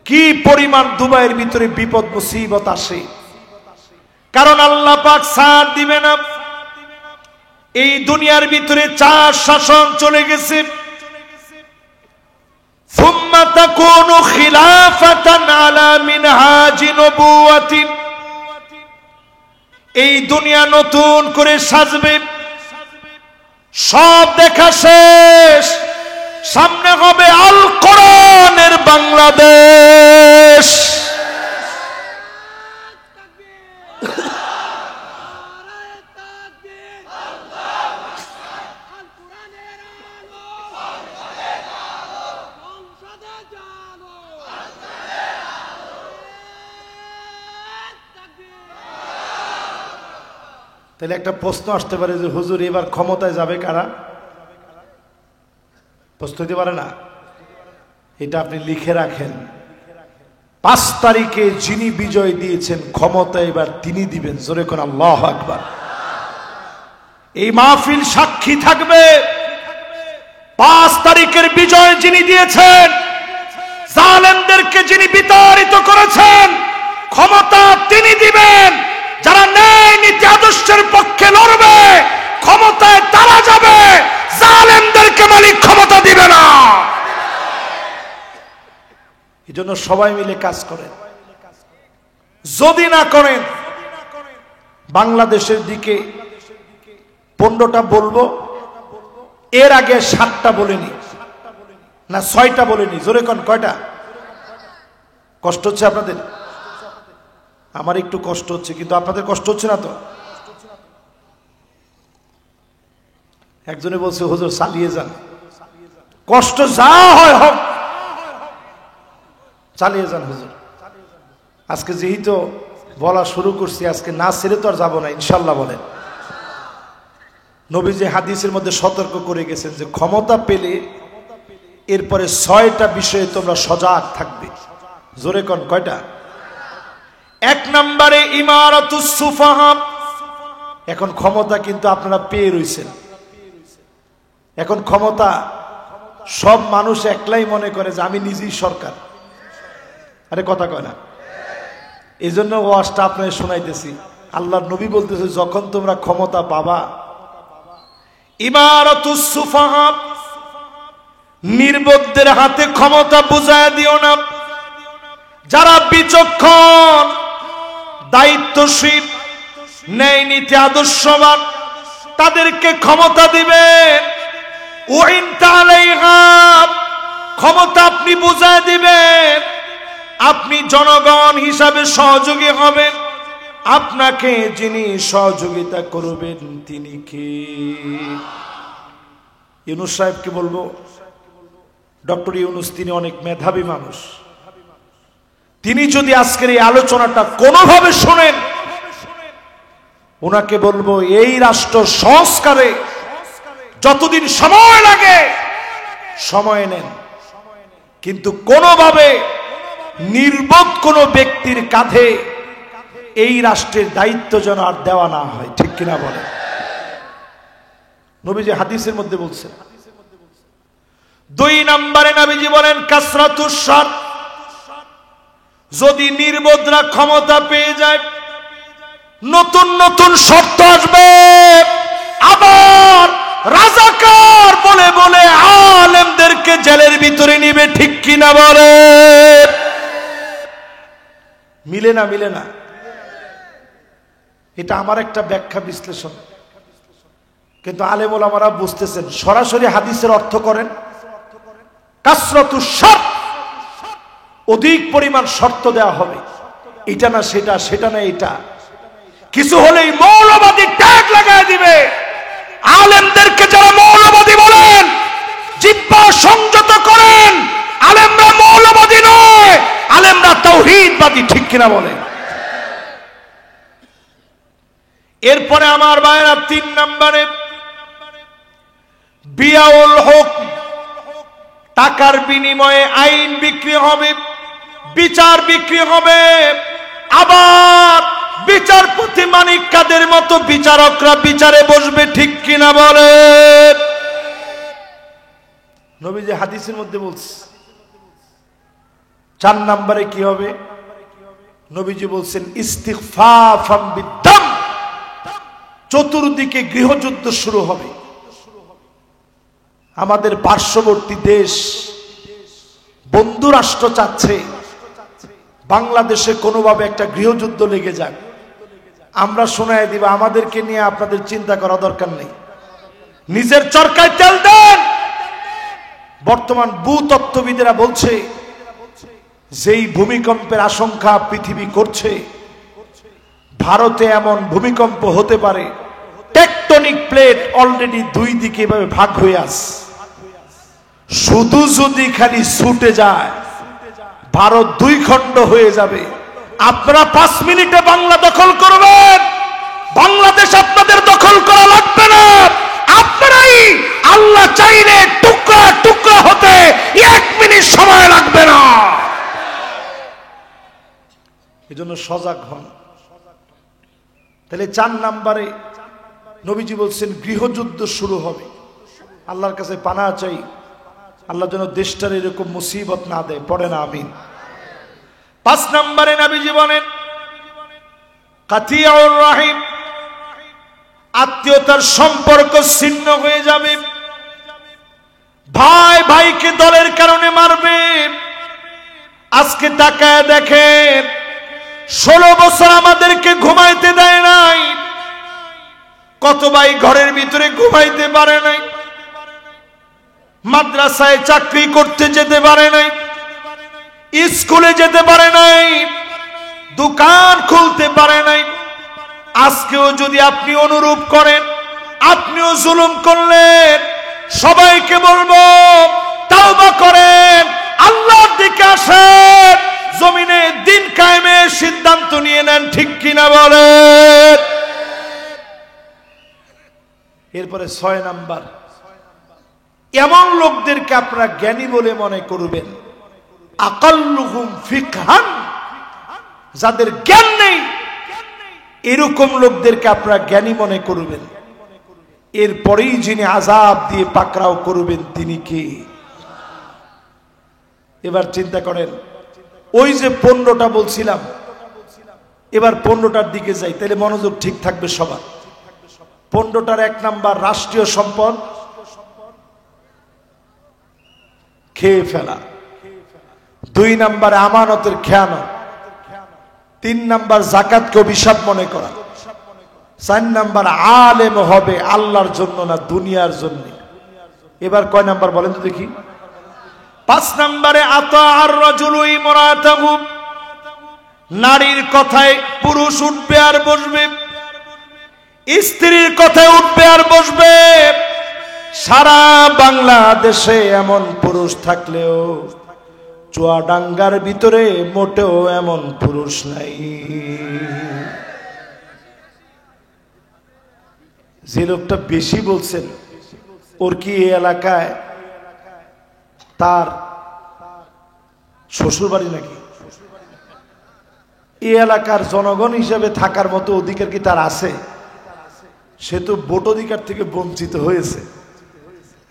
কি পরিমাণ দুবাইয়ের ভিতরে বিপদ মুসিবত আসে, কারণ আল্লাহ পাক ছাড় দিবে না। এই দুনিয়ার ভিতরে 4 শাসন চলে গেছে। সুম্মা তাকুনু খিলাফাতান আলা মিনহাজি নবুওয়াতিন, এই দুনিয়া নতুন করে সাজবে, সব দেখা শেষ, সামনে হবে আল কোরআনের বাংলাদেশ। তাহলে একটা প্রশ্ন আসতে পারে যে হুজুর এবার ক্ষমতায় যাবে কারা? প্রশ্ন হতে পারে না? এটা আপনি লিখে রাখেন, 5 তারিখে যিনি বিজয় দিয়েছেন ক্ষমতা এবার তিনি দিবেন। জোরে কোন আল্লাহু আকবার। এই মাহফিল সাক্ষী থাকবে, 5 তারিখের বিজয় যিনি দিয়েছেন, জালেমদেরকে যিনি বিতাড়িত করেছেন, ক্ষমতা তিনি দিবেন। যারা ন্যায় নীতি আদর্শের পক্ষে লড়বে ক্ষমতায় তারা যাবে, জালেমদেরকে মালিক ক্ষমতা দিবে না। এই জন্য সবাই মিলে কাজ করেন। যদি না করেন, বাংলাদেশের দিকে 15টা বলবো, এর আগে 7টা বলিনি, না 6টা বলিনি। জোরে কোন কয়টা? কষ্ট হচ্ছে আপনাদের? আমার একটু কষ্ট হচ্ছে, কিন্তু আপনাদের কষ্ট হচ্ছে না তো? একজনে বলছে হুজুর চালিয়ে যান, কষ্ট যা হয় হোক, চালিয়ে যান হুজুর। আজকে যেহেতু বলা শুরু করছি, আজকে না ছেড়ে তো আর যাবো না ইনশাল্লাহ। বলেন, নবীজি হাদিসের মধ্যে সতর্ক করে গেছেন যে ক্ষমতা পেলে এরপরে 6টা বিষয়ে তোমরা সজাগ থাকবে। জোরে কোন কয়টা? 1 নম্বরে ইমারাতুস সুফাহা। এখন ক্ষমতা কিন্তু আপনারা পেয়ে রইছেন, এখন ক্ষমতা সব মানুষ একলাই মনে করে যে আমি নিজেই সরকার। আরে কথা কয় না? এই জন্য ওয়াজটা আপনাদের শোনাইতেছি। আল্লাহর নবী বলতেছে যখন তোমরা ক্ষমতা পাবা, ইমারাতুস সুফাহা, নির্বোধদের হাতে ক্ষমতা বুঝায় দিও না। যারা বিচক্ষণ, দায়িত্বশীল, ন্যায় নীতি আদর্শবান, তাদেরকে ক্ষমতা দিবেন। ওয়াইন তাআলাইহা, ক্ষমতা আপনি বুঝায় দিবেন। আপনি জনগণ হিসাবে সহযোগী হবেন, আপনাকে যিনি সহযোগিতা করবেন তিনি কে? ইউনূস সাহেবকে বলবো, ডক্টর ইউনূস তিনি অনেক মেধাবী মানুষ। তিনি যদি আজকের এই আলোচনাটা কোনোভাবে শোনেন, ওনাকে বলবো এই রাষ্ট্র সংস্কারে যতদিন সময় লাগে সময় নেন, কিন্তু কোনোভাবে নির্বোধ কোন ব্যক্তির কাঁধে এই রাষ্ট্রের দায়িত্ব যেন আর দেওয়া না হয়। ঠিক কিনা বলেন? নবীজি হাদিসের মধ্যে বলছেন। 2 নম্বরে নবীজি বলেন কাসরাতুস শার। যদি নির্বোধরা ক্ষমতা পেয়ে যায়, নতুন নতুন শর্ত আসবে, আবার রাজাকার বলে বলে আলেমদেরকে জেলের ভিতরে নিবে। ঠিক কিনা বলে? মিলে না? মিলে না? এটা আমার একটা ব্যাখ্যা বিশ্লেষণ, কিন্তু আলেম ওলামারা বুঝতেছেন। সরাসরি হাদিসের অর্থ করেন, কাসরাতু শর্ত, অধিক পরিমাণ শর্ত দেওয়া হবে, এটা না সেটা, সেটা না এটা। কিছু হলেই মৌলবাদী ট্যাগ লাগায় দিবে। আলেমদেরকে যারা মৌলবাদী বলেন, জিহ্বা সংযত করেন। আলেমরা মৌলবাদী নয়, আলেমরা তাওহীদবাদী, ঠিক কিনা বলেন? এরপরে আমার ভাইরা 3 নম্বরে বিয়াউল হক, টাকার বিনিময়ে আইন বিক্রি হবে, বিচার বিক্রি হবে। আবার বিচারপতি মানিক কাদের মতো বিচারকরা বিচারে বসবে, ঠিক কিনা বলে? নবীজি হাদিসের মধ্যে বলছে। 4 নম্বরে কি হবে? নবীজি বলছেন ইস্তিগফাফাম বিদ্দাম, চতুর্দিকে গৃহযুদ্ধ শুরু হবে। আমাদের পার্শ্ববর্তী দেশ বন্ধু রাষ্ট্র চাচ্ছে বাংলাদেশে কোনোভাবে একটা গৃহযুদ্ধ লেগে যাক। আমরা শোনায় দিব, আমাদেরকে নিয়ে আপনাদের চিন্তা করা দরকার নেই, নিজের চরকায় তেল দেন। বর্তমান ভূতত্ত্ববিদেরা বলছে যেই ভূমিকম্পের আশঙ্কা পৃথিবী করছে, ভারতে এমন ভূমিকম্প হতে পারে, টেকটনিক প্লেট অলরেডি 2 দিকে এভাবে ভাগ হয়ে আছে। শুধু যদি খালি ছুটে যায়, ভারত 2 খণ্ড হয়ে যাবে। আপনারা 5 মিনিটে বাংলা দখল করবেন, বাংলাদেশ আপনাদের দখল করা লাগবে না। আপনারাই আল্লাহ চাইলে টুকরা টুকরা হতে 1 মিনিট সময় লাগবে না। এজন্য সজাগ হন। তাহলে 4 নম্বরে নবীজি বলছেন গৃহযুদ্ধ শুরু হবে। আল্লাহর কাছে পানাহ চাই, আল্লাহ যেন দেশটার এরকম মুসিবত না দেয়, পড়ে না আমিন। 5 নম্বরে নবীজি বলেন কাতিয়াউর রাহিম, আত্মীয়তার সম্পর্ক ছিন্ন হয়ে যাবে। ভাই ভাইকে দলের কারণে মারবে। আজকে তাকায় দেখেন, 16 বছর আমাদেরকে ঘুমাইতে দেয় নাই। কত ভাই ঘরের ভিতরে ঘুমাইতে পারে নাই, মাদ্রাসায় চাকরি করতে যেতে পারে নাই, স্কুলে যেতে পারে নাই, দোকান খুলতে পারে নাই। আজকেও যদি আপনি অনুরূপ করেন, আপনিও জুলুম করলেন, সবাইকে বলবো তাওবা করেন, আল্লাহর দিকে আসেন, জমিনে দিন কায়েমের সিদ্ধান্ত নিয়ে নেন, ঠিক কিনা বলেন? এরপরে 6 নাম্বার, এমন লোকদেরকে আপনারা জ্ঞানী বলে মনে করবেন, আকাল্লুহুম ফিকহান, যাদের জ্ঞান নেই এরকম লোকদেরকে আপনারা জ্ঞানী মনে করবেন। এরপরেই যিনি আযাব দিয়ে পাকড়াও করবেন তিনি কে? এবার চিন্তা করেন, ওই যে 15টা বলছিলাম, এবার 15টার দিকে যাই, তাহলে মনোযোগ ঠিক থাকবে সবার। 15টার 1 নাম্বার রাষ্ট্রীয় সম্পদ খেয়ে ফেলা, 2 নাম্বারে আমানতের খেয়ানত, 3 নাম্বার যাকাতকে অভিশাপ মনে করা, 4 নাম্বার আলেম হবে আল্লাহর জন্য না দুনিয়ার জন্য। এবার কয় নাম্বার বলেন তো দেখি? 5 নাম্বারে আতাআর রাজুলু ইমরাতাহু, নারীর কথায় পুরুষ উঠবে আর বসবে, স্ত্রীর কথায় উঠবে আর বসবে। সারা বাংলাদেশে এমন পুরুষ থাকলেও চুয়াডাঙ্গার ভিতরে মোটেও এমন পুরুষ নাই। যে লোকটা বেশি বলছেন, ওর কি এই এলাকায় তার শ্বশুর বাড়ি নাকি? এই এলাকার জনগণ হিসেবে থাকার মতো অধিকার কি তার আছে? সে তো ভোট অধিকার থেকে বঞ্চিত হয়েছে।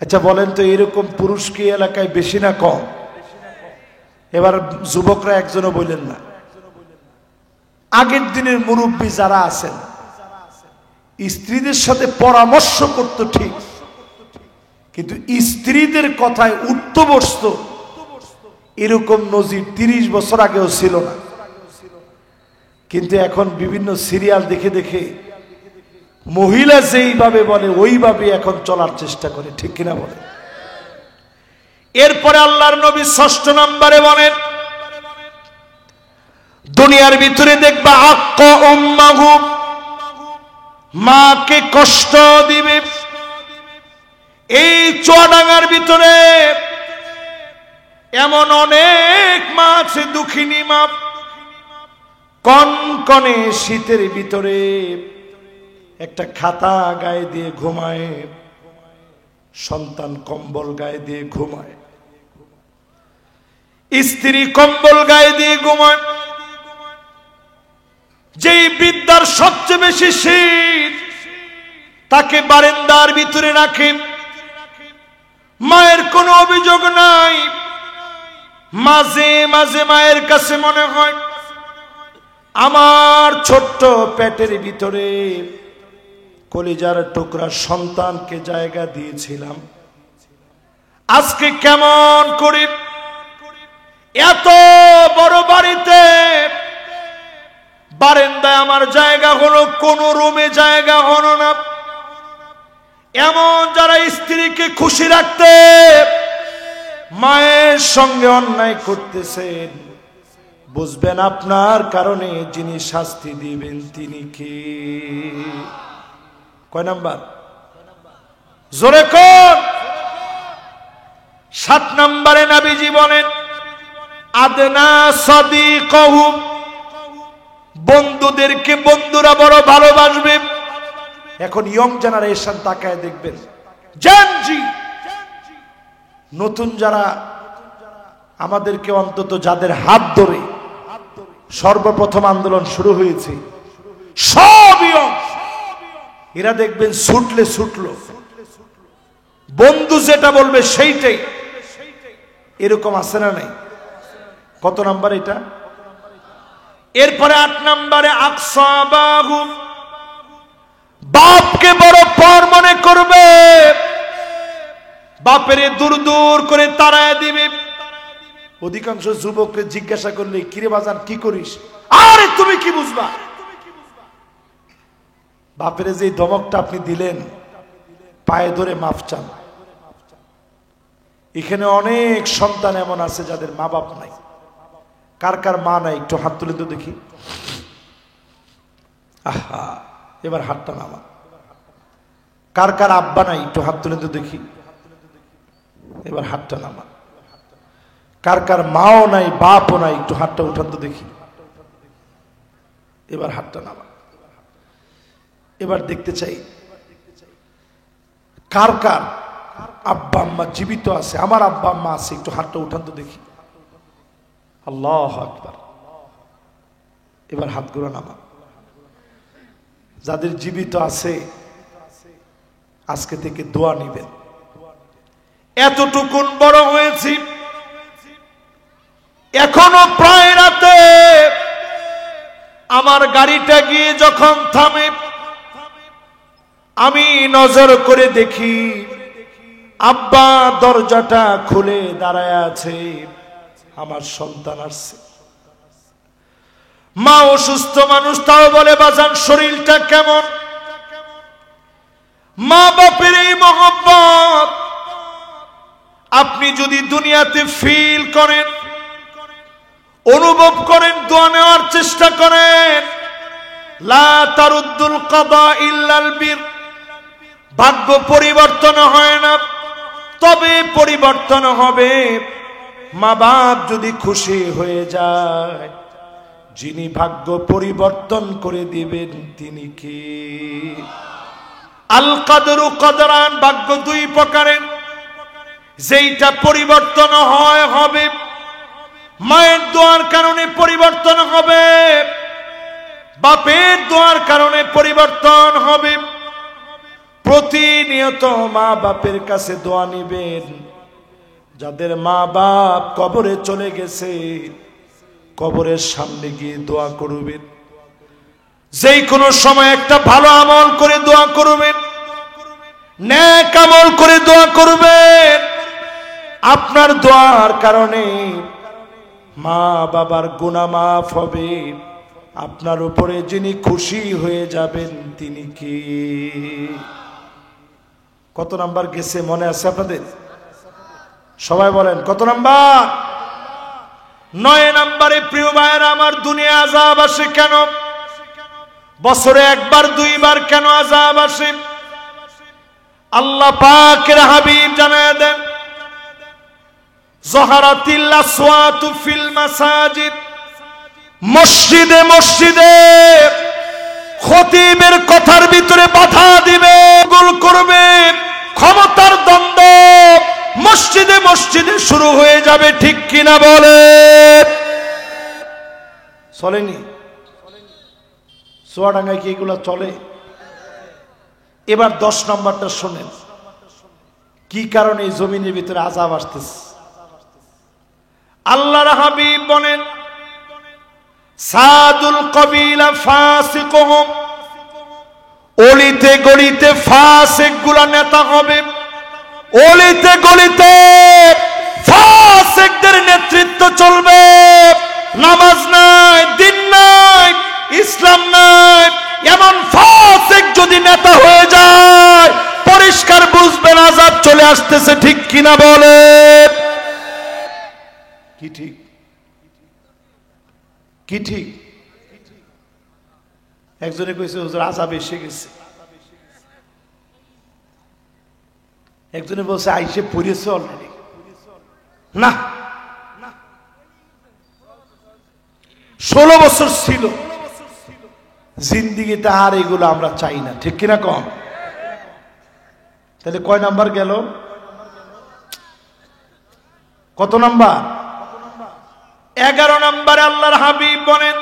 আচ্ছা বলেন তো, এরকম পুরুষ কি এলাকায় বেশি না কম? এবার যুবকরা একজনও বললেন না। আগের দিনের মুরব্বী যারা আছেন, স্ত্রীদের সাথে পরামর্শ করত ঠিক, কিন্তু স্ত্রীদের কথায় উঠত বসত, এরকম নজির 30 বছর আগেও ছিল না। কিন্তু এখন বিভিন্ন সিরিয়াল দেখে দেখে মহিলা যেইভাবে বলে ওইভাবে এখন চলার চেষ্টা করে, ঠিক কিনা বলে? এরপরে আল্লাহর নবী ৬ষ্ঠ নম্বরে বলেন, দুনিয়ার ভিতরে দেখবা আক্কা উম্মাহু, মাকে কষ্ট দিবে। এই চুয়াডাঙ্গার ভিতরে এমন অনেক মা আছে, দুঃখিনী মা, কনকনে শীতের ভিতরে একটা খাতা গায়ে দিয়ে ঘুমায়, সন্তান কম্বল গায়ে দিয়ে ঘুমায়, স্ত্রী কম্বল গায়ে দিয়ে ঘুমায়। যেই বৃদ্ধার সবচেয়ে বেশি শীত, তাকে বারান্দার ভিতরে রাখে, মায়ের কোনো অভিযোগ নাই। মাঝে মাঝে মায়ের কাছে মনে হয়, আমার ছোট্ট পেটের ভিতরে কলিজার টুকরা সন্তানকে জায়গা দিয়েছিলাম, আজকে কেমন করে এত বড় বাড়িতে বারান্দায় আমার জায়গা হলো, কোন রুমে জায়গা হলো না। এমন যারা স্ত্রীকে খুশি রাখতে মায়ের সঙ্গে অন্যায় করতেছেন, বুঝবেন আপনার কারণে যিনি শাস্তি দিবেন তিনি কে। কয় নাম্বার? জোরে কোন? ৭ নম্বরে নবীজি বলেন, আদনা সাদিকহু, বন্ধুদেরকে বন্ধুরা বড় ভালোবাসবে। এখন ইয়ং জেনারেশন তাকায় দেখবেন, জেনজি নতুন যারা, আমাদেরকে অন্তত যাদের হাত ধরে সর্বপ্রথম আন্দোলন শুরু হয়েছে, সব ইয়ং, এরা দেখবেন ছুটলে ছুটলো, বন্ধু যেটা বলবে সেইটাই। এরকম আছে না নাই? কত নাম্বার এটা? এরপরে ৮ নম্বরে আকসাবাহু, বাপকে বড় পর মনে করবে, বাপেরে দূর দূর করে তাড়ায় দিবে। অধিকাংশ যুবককে জিজ্ঞাসা করলে, কিরে বাজান কি করিস? আরে তুমি কি বুঝবা? বাপেরে যে ধমকটা আপনি দিলেন, পায়ে ধরে মাফ চান। এখানে অনেক সন্তান এমন আছে যাদের মা বাপ নাই। কার কার মা নাই একটু হাত তুলে তো দেখি। আহা, এবার হাতটা নামা। কার কার আব্বা নাই একটু হাত তুলে তো দেখি। এবার হাতটা নামা। কার কার মাও নাই, বাপও নাই, একটু হাতটা উঠান তো দেখি। এবার হাতটা নামা। এবার দেখতে চাই কার কার আব্বা আম্মা জীবিত আছে। আমার আব্বা আম্মা আছে, একটু হাতটা উঠান তো দেখি। আল্লাহু আকবার। এবার হাতগুলো নামা। যাদের জীবিত আছে আজকে থেকে দোয়া নিবেন। এতটুকুন বড় হয়েছি, এখনো প্রায় রাতে আমার গাড়িটা গিয়ে যখন থামে, আমি নজর করে দেখি আব্বা দরজাটা খুলে দাঁড়ায় আছে, আমার সন্তান আসছে। মা অসুস্থ মানুষ, তাও বলে বাজান শরীরটা কেমন? মা বাপের এই মহব্বত আপনি যদি দুনিয়াতে ফিল করেন, অনুভব করেন, দোয়া নেওয়ার চেষ্টা করেন, লা তারুদ্দুল কাদা ইল্লাল বীর, ভাগ্য পরিবর্তন হয় না, তবে পরিবর্তন হবে মা বাপ যদি খুশি হয়ে যায়। যিনি ভাগ্য পরিবর্তন করে দিবেন তিনি কে? আল কাদরু কদরান, ভাগ্য 2 প্রকারের, যেইটা পরিবর্তন হয় হবে। মায়ের দোয়ার কারণে পরিবর্তন হবে, বাপের দোয়ার কারণে পরিবর্তন হবে। প্রতিনিয়ত মা বাপের কাছে দোয়া নিবেন। যাদের মা বাপ কবরে চলে গেছে, কবরের সামনে গিয়ে দোয়া করবেন। যেই কোনো সময় একটা ভালো আমল করে দোয়া করবেন, নেক আমল করে দোয়া করবেন। আপনার দোয়ার কারণে মা বাবার গুনাহ মাফ হবে। আপনার উপরে যিনি খুশি হয়ে যাবেন তিনি কে? কত নাম্বার গেছে মনে আছে আপনাদের? সবাই বলেন কত নাম্বার? 9 নম্বরে প্রিয় ভাইয়েরা আমার, দুনিয়া আযাব আসে কেন? বছরে একবার দুইবার কেন আযাব আসে? আল্লাহ পাকের হাবিব জানায় দেন, যাহারাতিল আসওয়াতু ফিল মাসাজিদ, মসজিদে মসজিদে খতিবের কথার ভিতরে বাধা দিবে, গোল করবে, ক্ষমতার দ্বন্দ্ব মসজিদে মসজিদে শুরু হয়ে যাবে। ঠিক কিনা বলে? চলেনি? চুয়াডাঙ্গায় কি এগুলো চলে? এবার 10 নম্বরটা শোনেন, কি কারণে এই জমিনের ভিতরে আযাব আসতেছে। আল্লাহর হাবিব বলেন, সাদুল কবিলা ফাসিকুহুম, অলিতে গলিতে ফাসিক গুলা নেতা হবে, অলিতে গলিতে ফাসিকদের নেতৃত্ব চলবে। নামাজ নাই, দিন নাই, ইসলাম নাই, এমন ফাসিক যদি নেতা হয়ে যায়, পরিষ্কার বুঝবেন আযাব চলে আসতেছে। ঠিক কিনা বলে? কি ঠিক? কি ঠিক? একজনে কইছে হুজুর আযাব এসে গেছে, একজনে বলছে আইসে পড়েছে অলরেডি। না, 16 বছর ছিল জিন্দিগিতে, আর এগুলো আমরা চাই না। ঠিক কিনা কম? তাহলে কয় নাম্বার গেল? কত নাম্বার? 11 নম্বরে আল্লাহর হাবিব বলেন,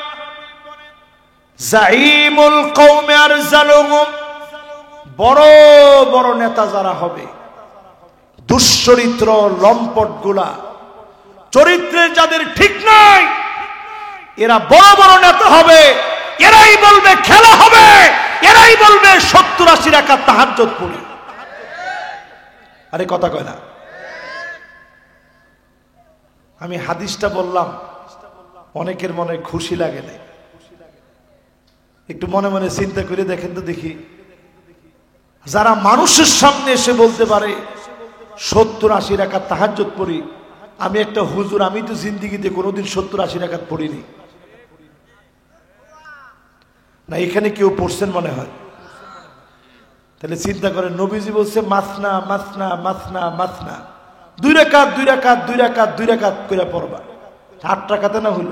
জাইমুল কওমে আরজালুহুম, বড় বড় নেতা যারা হবে, দুশ্চরিত্র লম্পট গুলা, চরিত্রে যাদের ঠিক নাই, এরা বড় বড় নেতা হবে। এরাই বলবে খেলা হবে, এরাই বলবে 70-80 রাকাত তাহাজ্জুদ পড়ি। আরে কথা কয় না? আমি হাদিসটা বললাম, অনেকের মনে খুশি লাগে না। একটু মনে মনে চিন্তা করে দেখেন তো দেখি, যারা মানুষের সামনে এসে বলতে পারে 70-80 রাকাত তাহাজ্জুদ পড়ি, আমি একটা হুজুর, আমি তো জিন্দিগিতে কোনোদিন 70-80 রাকাত পড়িনি। না এখানে কেউ পড়ছেন মনে হয়? তাহলে চিন্তা করেন, নবীজি বলছে মাসনা মাসনা মাসনা মাসনা, 2 রাকাত 2 রাকাত 2 রাকাত 2 রাকাত করে পড়বা। 8 রাকাতে না হইল,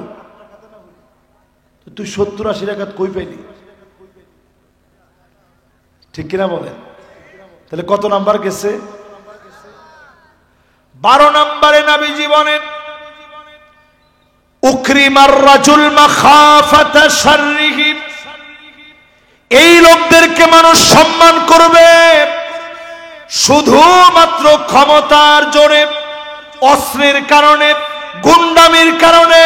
তুই 70-80 রাকাত কই পাইলি? ঠিক কিনা বলেন? তাহলে কত নাম্বার গেছে? 12 নম্বরে নবীজি বলেন, উকরিমার রাজুল মাখাফাতা শাররিহি, এই লোকদেরকে মানুষ সম্মান করবে শুধুমাত্র ক্ষমতার জোরে, অস্ত্রের কারণে, গুন্ডামির কারণে,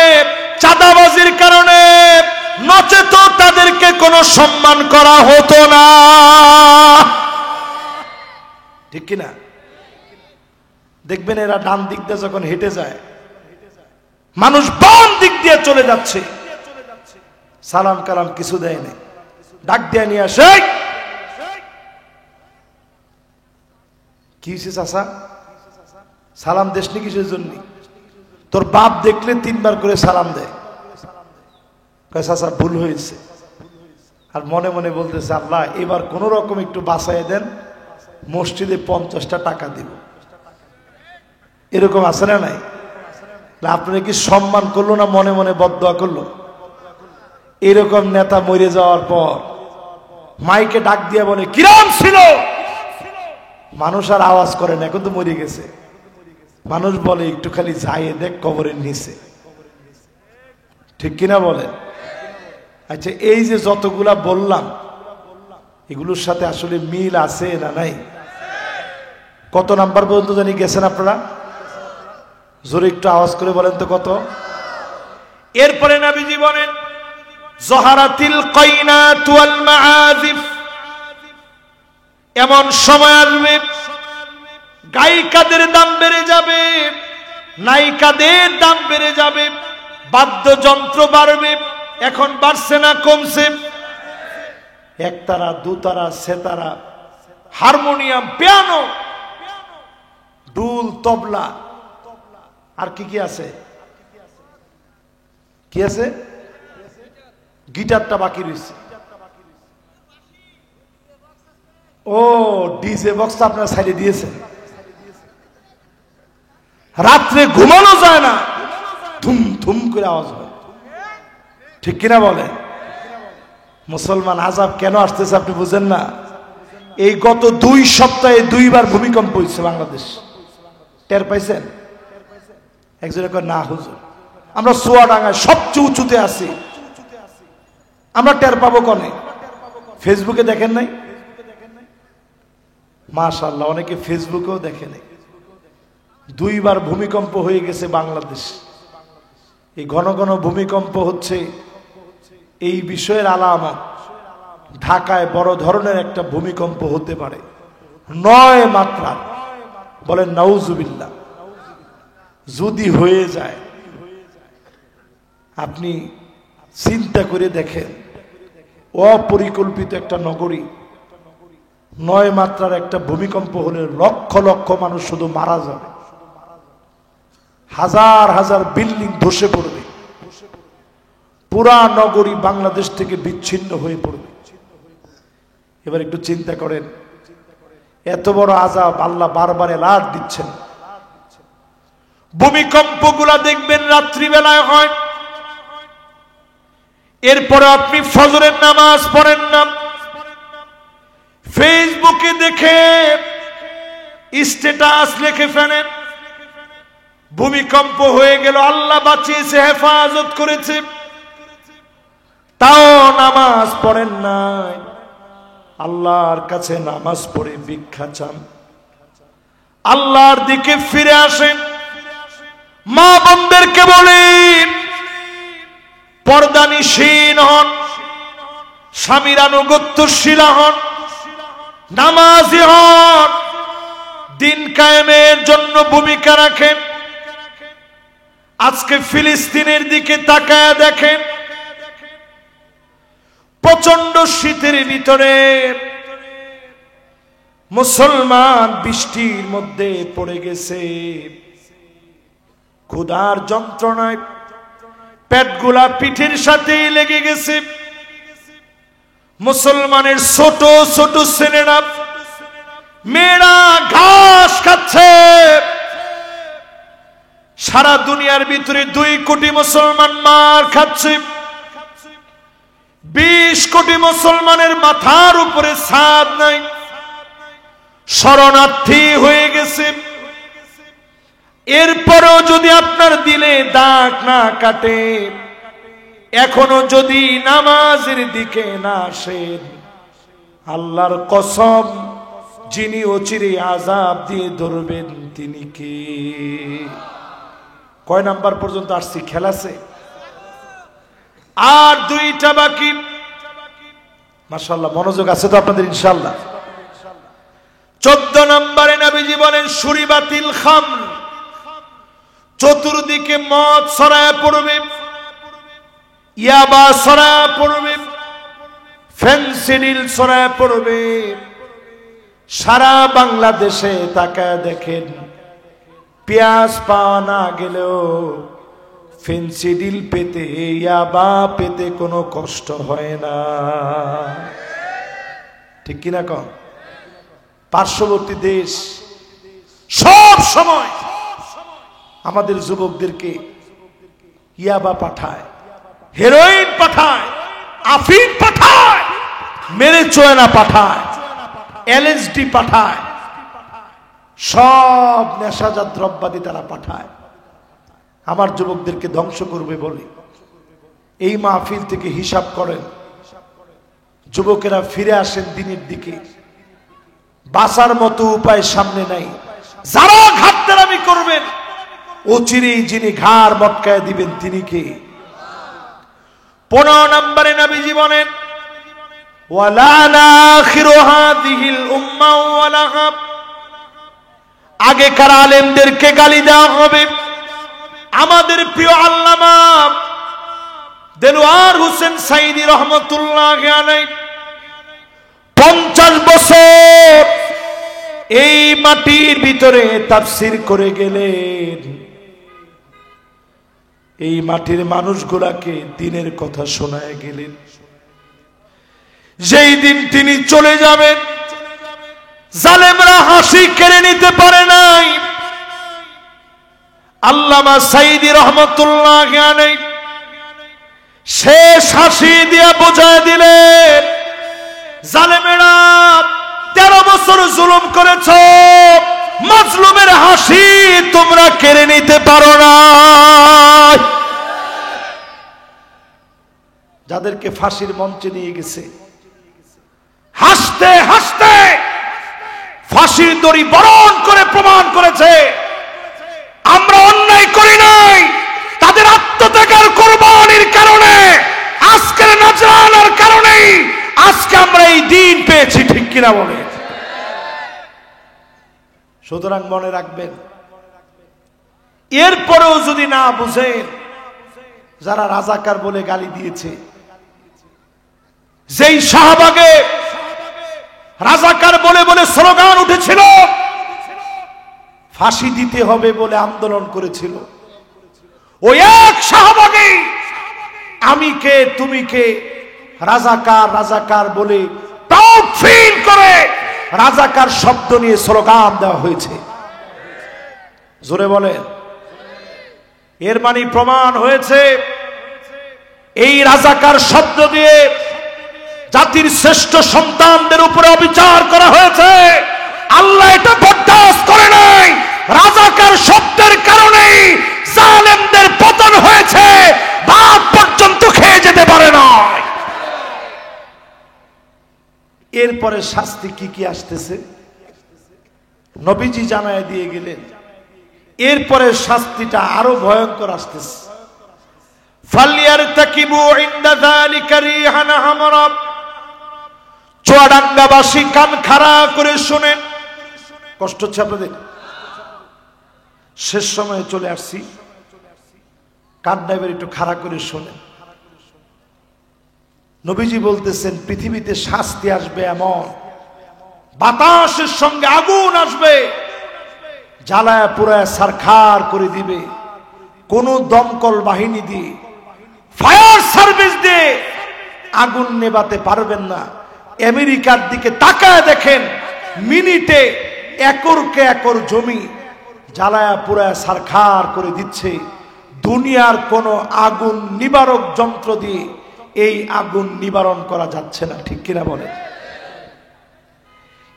চাঁদাবাজির কারণে, নচেত তাদেরকে কোনো সম্মান করা হতো না। ঠিক কিনা? দেখবেন এরা ডান দিক দিয়ে যখন হেঁটে যায়, মানুষ বাম দিক দিয়ে চলে যাচ্ছে, সালাম কালাম কিছু দেয় না, ডাক দিয়ে নিয়ে আসে, কি হয়েছে চাচা, সালাম দেশনি কিসের জন্য? তোর বাপ দেখলে 3 বার করে সালাম দেয়। কয় চাচা ভুল হয়েছে। আর মনে মনে বলতেছে, আল্লাহ এবার কোন রকম একটু বাঁচাই দেন, মসজিদে 50টা টাকা দিব। এরকম আছে না নাই? আপনারা কি সম্মান করলো না মনে মনে বদদোয়া করলো? এরকম নেতা মরে যাওয়ার পর মাইকে ডাক দিয়ে বলে কিরাম ছিল, মানুষ আর আওয়াজ করে না, এখন তো মরে গেছে। মানুষ বলে একটু খালি যাই দেখ কবরের নিচে। ঠিক কিনা বলে? আচ্ছা, এই যে যতগুলা বললাম, এগুলোর সাথে আসলে মিল আছে না নাই? কত নাম্বার পর্যন্ত জানি গেছেন আপনারা? জোরে একটু আওয়াজ করে বলেন তো কত? এরপরে নবীজি বলেন, জহারাতিল কাইনাত ওয়াল মাআজিফ, এমন সময় আসবে গায়িকাদের দাম বেড়ে যাবে, নায়িকাদের দাম বেড়ে যাবে, বাদ্যযন্ত্র বাড়বে। এখন বাড়ছে না কমছে? একতারা, দুতারা, সেতারা, হারমোনিয়াম, পিয়ানো, ডুল, তবলা, আর কি কি আছে? কি আছে? গিটারটা বাকি রয়েছে। ও ডিজে বক্সটা আপনারা সাইডে দিয়েছেন। রাত্রে ঘুমানো যায় না, থুম থুম করে আওয়াজ হয়, ঠিক কিনা বলেন? মুসলমান আযাব কেন আসতেছে আপনি বুঝেন না? এই গত 2 সপ্তাহে 2 বার ভূমিকম্প হয়েছে বাংলাদেশ। টের পাইছেন? একজনে কয় না হুজুর, আমরা চুয়াডাঙ্গায় সবচেয়ে উঁচুতে আছি, আমরা টের পাবো কনে? ফেসবুকে দেখেন নাই? মাশাআল্লাহ, অনেকে ফেসবুকেও দেখে নাই। 2 বার ভূমিকম্প হয়ে গেছে বাংলাদেশ। এই ঘন ঘন ভূমিকম্প হচ্ছে, এই বিষয়ের আলামত ঢাকায় বড় ধরনের একটা ভূমিকম্প হতে পারে, 9 মাত্রার। বলেন নাউজুবিল্লাহ। যদি হয়ে যায়, আপনি চিন্তা করে দেখেন, অপরিকল্পিত একটা নগরী, 9 মাত্রার একটা ভূমিকম্প হলে লক্ষ লক্ষ মানুষ শুধু মারা যাবে, হাজার হাজার বিল্ডিং ধসে পড়বে, পুরা নগরী বাংলাদেশ থেকে বিচ্ছিন্ন হয়ে পড়বে। এবার একটু চিন্তা করেন, এত বড় আযাব আল্লাহ বারবার এলার্ট দিচ্ছেন। ভূমিকম্পগুলা দেখবেন রাত্রিবেলায় হয়, এরপরে আপনি ফজরের নামাজ পড়েন না, ফেসবুকে দেখে স্ট্যাটাস লিখে ফেলেন, ভূমিকম্প হয়ে গেল, আল্লাহ বাঁচিয়েছে, হেফাজত করেছে, তাও নামাজ পড়েন নাই। আল্লাহর কাছে নামাজ পড়ে ভিক্ষা চান, আল্লাহর দিকে ফিরে আসেন। মা বোনদেরকে বলেন, পর্দানিশীন হন, স্বামীর আনুগত্যশীলা হন, নামাজি হন, দিন কায়েমের জন্য ভূমিকা রাখেন। আজকে ফিলিস্তিনের দিকে তাকায় দেখেন, প্রচন্ড শীতের ভিতরে মুসলমান বৃষ্টির মধ্যে পড়ে গেছে, ক্ষুধার যন্ত্রণায় পেটগুলা পিঠের সাথে লেগে গেছে। মুসলমানের ছোট ছোট ছেলেরা মেয়েরা ঘাস খাচ্ছে। সারা দুনিয়ার ভিতরে 2 কোটি মুসলমান মার খাচ্ছে, 20 কোটি মুসলমানের মাথার উপরে ছাদ নাই, শরণার্থী হয়ে গেছে। এরপরেও যদি আপনার দিলে দাগ না কাটে, এখনো যদি নামাজের দিকে না আসেন, আল্লাহর কসম, যিনি অচিরে আযাব দিয়ে ধরবেন তিনি কে? কয় নাম্বার পর্যন্ত আসছি? খেলাছে আর 2টা বাকি। মাশাআল্লাহ, মনোযোগ আছে তো আপনাদের ইনশাআল্লাহ। 14 নম্বরে নবীজি বলেন শুরিবাতিল খামর, চতুর্দিকে মদ ছড়ায় পড়বে, ইয়াবা ছড়ায় পড়বে, ফেনসিডিল ছড়ায় পড়বে। সারা বাংলাদেশে তাকায় দেখেন, পেঁয়াজ পাওয়া না গেলেও ফেনসিডিল পেতে, ইয়াবা পেতে কোনো কষ্ট হয় না, ঠিক কিনা কন? পার্শ্ববর্তী দেশ সব সময় আমাদের যুবকদেরকে ইয়াবা পাঠায়, হেরোইন পাঠায়, আফিম পাঠায়, মেরেচোয়েনা পাঠায়, এলএসডি পাঠায়, সব নেশাজাত দ্রব্যাদি তারা পাঠায় আমার যুবকদেরকে ধ্বংস করবে বলে। এই মাহফিল থেকে হিসাব করেন, যুবকেরা ফিরে আসেন দিনের দিকে, বাঁচার মতো উপায় সামনে নাই। যারা ঘাটতারামি করবেন, অচিরেই যিনি ঘাড় মটকায় দিবেন তিনি কে? 15 নম্বরে নবীজি বলেন ওয়ালানা আখিরু হাযিহিল উম্মা ওয়ালাগাব, আগেকার আলেমদেরকে গালি দেওয়া হবে। আমাদের প্রিয় আল্লামা দেলোয়ার হোসেন সাইদি রহমতুল্লাহি আলাইহি 50 বছর এই মাটির ভিতরে তাফসীর করে গেলেন। এই মাটির মানুষগুলাকে দিনের কথা শোনায় গেলেন। যেই দিন তিনি চলে যাবেন, জালেমরা হাসি কেড়ে নিতে পারে নাই। আল্লামা সাইদি রহমতুল্লাহ আলাইহি শেষ হাসি দিয়া বোঝায় দিলেন, জালেমেরা 13 বছর জুলুম করেছো, মাজলুমের হাসি তোমরা কেড়ে নিতে পারো না। যাদেরকে ফাঁসির মঞ্চে নিয়ে গেছে, হাসতে হাসতে ফাঁসির দড়ি বরণ করে প্রমাণ করেছে আমরা অন্যায় করি নাই। তাদের আত্মত্যাগের কুরবানির কারণে, আজকের নজরানার কারণে আজকে আমরা এই দিন পেয়েছি, ঠিক কিনা বলে? সুতরাং মনে রাখবেন, এরপরেও যদি না বুঝেন, যারা রাজাকার বলে গালি দিয়েছে, যেই শাহবাগে রাজাকার বলে বলে স্লোগান উঠেছিল, ফাঁসি দিতে হবে বলে আন্দোলন করেছিল, ওই এক শাহবাগে আমি কে তুমি কে রাজাকার রাজাকার বলে প্রাউড ফিল করে রাজাকার শব্দ নিয়ে স্লোগান দেওয়া হয়েছে। জোরে বলেন। এর মানে প্রমাণ হয়েছে এই রাজাকার শব্দ দিয়ে জাতির শ্রেষ্ঠ সন্তানদের উপরে অবিচার করা হয়েছে। আল্লাহ এটা বরদাস্ত করে নাই। রাজাকার শব্দের কারণেই জালেমদের পতন হয়েছে, ভাত পর্যন্ত খেয়ে যেতে পারে না। এরপরে শাস্তি কি কি আসতেছে নবীজি জানায় দিয়ে গেলেন। এরপরে শাস্তিটা আরো ভয়ঙ্কর আসতেছে। ফালিয়ারতাকিবু ইনদা যালিকা রিহান হামরা। চুয়াডাঙ্গাবাসী কান খাড়া করে শুনেন। কষ্ট হচ্ছে আপনাদের? শেষ সময়ে চলে আসছি, কানটা এবার একটু খাড়া করে শোনেন। নবীজি বলতেছেন, পৃথিবীতে শাস্তি আসবে এমন, বাতাসের সঙ্গে আগুন আসবে, জ্বালায় পুরায় সারখার করে দিবে। কোন দমকল বাহিনী দিয়ে, ফায়ার সার্ভিস দিয়ে আগুন নেভাতে পারবেন না। আমেরিকার দিকে তাকায় দেখেন, মিনিটে একরকে একর জমি জ্বালায়া পুরায় সারখার করে দিচ্ছে। দুনিয়ার কোন আগুন নিবারক যন্ত্র দিয়ে এই আগুন নিবারণ করা যাচ্ছে না, ঠিক কিনা বলেন?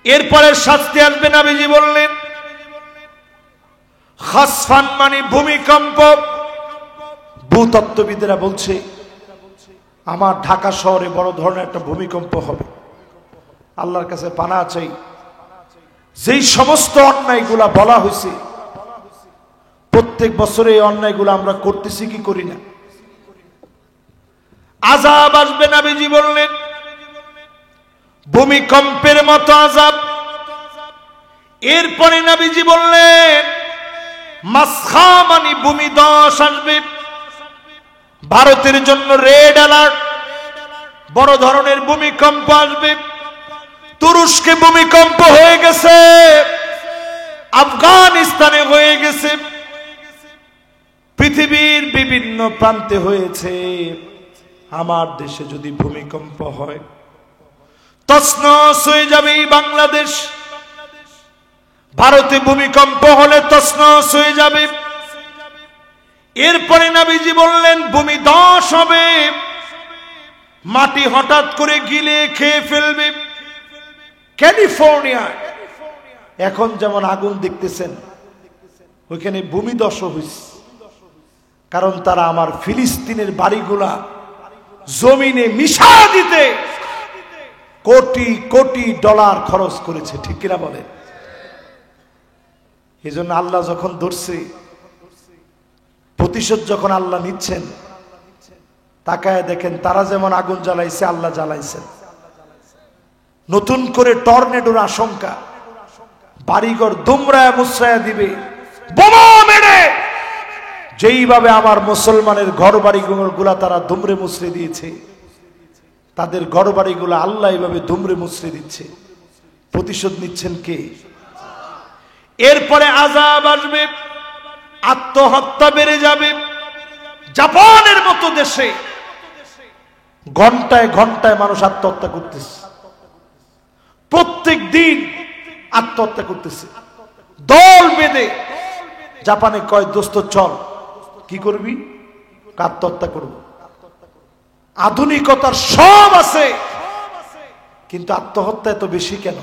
এরপরে শাস্তি আসবে। নবীজি বললেন, খাসফান মানে ভূমিকম্প। ভূতত্ত্ববিদেরা বলছে আমার ঢাকা শহরে বড় ধরনের একটা ভূমিকম্প হবে। আল্লাহর কাছে পানা চাই, যেই সমস্ত অন্যায়গুলা বলা হয়েছে প্রত্যেক বছরে এই অন্যায়গুলো আমরা করতেছি কি করি না? আযাব আসবে। নবীজি বললেন, ভূমিকম্পের মতো আযাব। এরপরে নবীজি বললেন, মাসখা মানে ভূমিধস আসবে। ভারতের জন্য রেড অ্যালার্ট, বড় ধরনের ভূমিকম্প আসবে। তুরস্কে ভূমিকম্প হয়ে গেছে, আফগানিস্তানে হয়ে গেছে, পৃথিবীর বিভিন্ন প্রান্তে হয়েছে। আমার দেশে যদি ভূমিকম্প হয় তছনছ হয়ে যাবে এই বাংলাদেশ। ভারতে ভূমিকম্প হলে তছনছ হয়ে যাবে। এরপরে নবীজি বললেন, ভূমিধস হবে, মাটি হঠাৎ করে গিলে খেয়ে ফেলবে। ক্যালিফোর্নিয়া এখন যেমন আগুন দেখতেছেন, ওইখানে ভূমিধস হয়েছে, কারণ তারা আমার ফিলিস্তিনের বাড়িগুলা জমিনে মিশা দিতে কোটি কোটি ডলার খরচ করেছে, ঠিক কিনা বলে? এই জন্য আল্লাহ যখন ধরছে, প্রতিশোধ যখন আল্লাহ নিচ্ছেন, তাকায় দেখেন তারা যেমন আগুন জ্বালাইছে আল্লাহ জ্বালাইছেন। নতুন করে টর্নেডোর আশঙ্কা, বাড়িঘর দুমড়ায় মুচড়ায় দিবে বোমা মেরে। যেইভাবে আমার মুসলমানের ঘর বাড়িগুলা তারা দুমড়ে মুচড়ে দিয়েছে, তাদের ঘর বাড়িগুলা আল্লাহ এইভাবে দুমড়ে মুচড়ে দিচ্ছে। প্রতিশোধ নিচ্ছেন কে? এরপরে আযাব আসবে, আত্মহত্যা বেড়ে যাবে, জাপানের মতো দেশে ঘন্টায় ঘন্টায় মানুষ আত্মহত্যা করতেছে, প্রত্যেক দিন আত্মহত্যা করতেছে দল বেঁধে। জাপানে কয় দোস্ত চল, কি করবি? আত্মহত্যা করব। আধুনিকতার সব আছে, কিন্তু আত্মহত্যা এত বেশি কেন?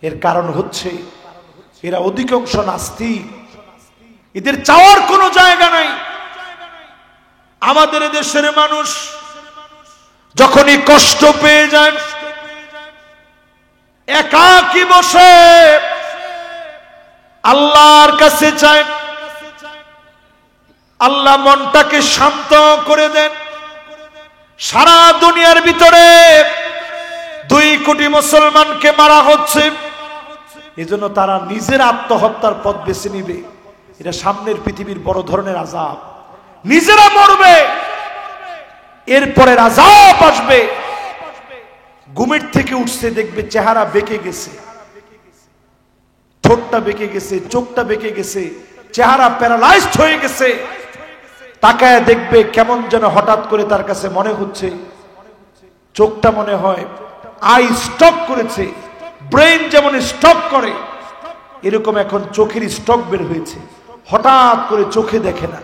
এর কারণ হচ্ছে এরা অধিকাংশ নাস্তিক, এদের চাওয়ার কোনো জায়গা নাই। আমাদের দেশের মানুষ যখনই কষ্ট পেয়ে যায়, একাকী বসে আল্লাহর কাছে চায়, আল্লাহ মনটাকে শান্ত করে দেন। সারা দুনিয়ার ভিতরে 2 কোটি মুসলমানকে মারা হচ্ছে, এজন্য তারা নিজের আত্মহত্যার পথ বেছে নিবে। এটা সামনের পৃথিবীর বড় ধরনের আযাব। নিজেরা মরবে, এরপরে আযাব আসবে। ঘুমের থেকে উঠছে, দেখবে চেহারা বেঁকে গেছে, ঠোঁটটা বেঁকে গেছে, চোখটা বেঁকে গেছে, চেহারা প্যারালাইজড হয়ে গেছে। তাকায় দেখবে কেমন যেন হঠাৎ করে তার কাছে মনে হচ্ছে চোখটা মনে হয় আই স্টক করেছে, ব্রেন যেমন স্টক করে এরকম এখন চোখের স্টক বের হয়েছে। হঠাৎ করে চোখে দেখে না।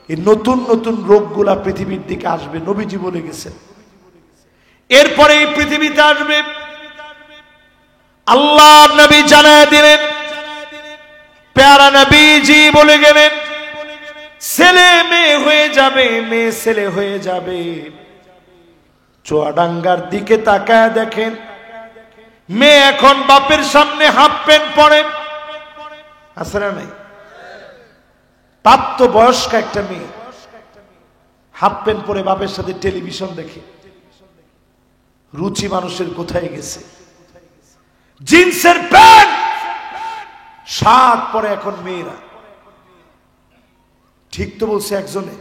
এই নতুন নতুন রোগগুলা পৃথিবীর দিকে আসবে, নবীজি বলে গেছেন। এরপরে এই পৃথিবীতে আসবে, আল্লাহ নবী জানায় দিলেন, প্যারা নবীজি বলে গেলেন, ছেলে মেয়ে হয়ে যাবে, মেয়ে ছেলে হয়ে যাবে। চুয়াডাঙ্গার দিকে তাকায় দেখেন, মেয়ে এখন বাপের সামনে হাফ প্যান্ট পরে, আছে না নাই? প্রাপ্ত বয়স্ক একটা মেয়ে হাফ প্যান্ট পরে বাপের সাথে টেলিভিশন দেখে। রুচি মানুষের কোথায় গেছে? জিন্সের প্যান্ট শার্ট পরে এখন মেয়েরা। ঠিক তো বলছে একজনে?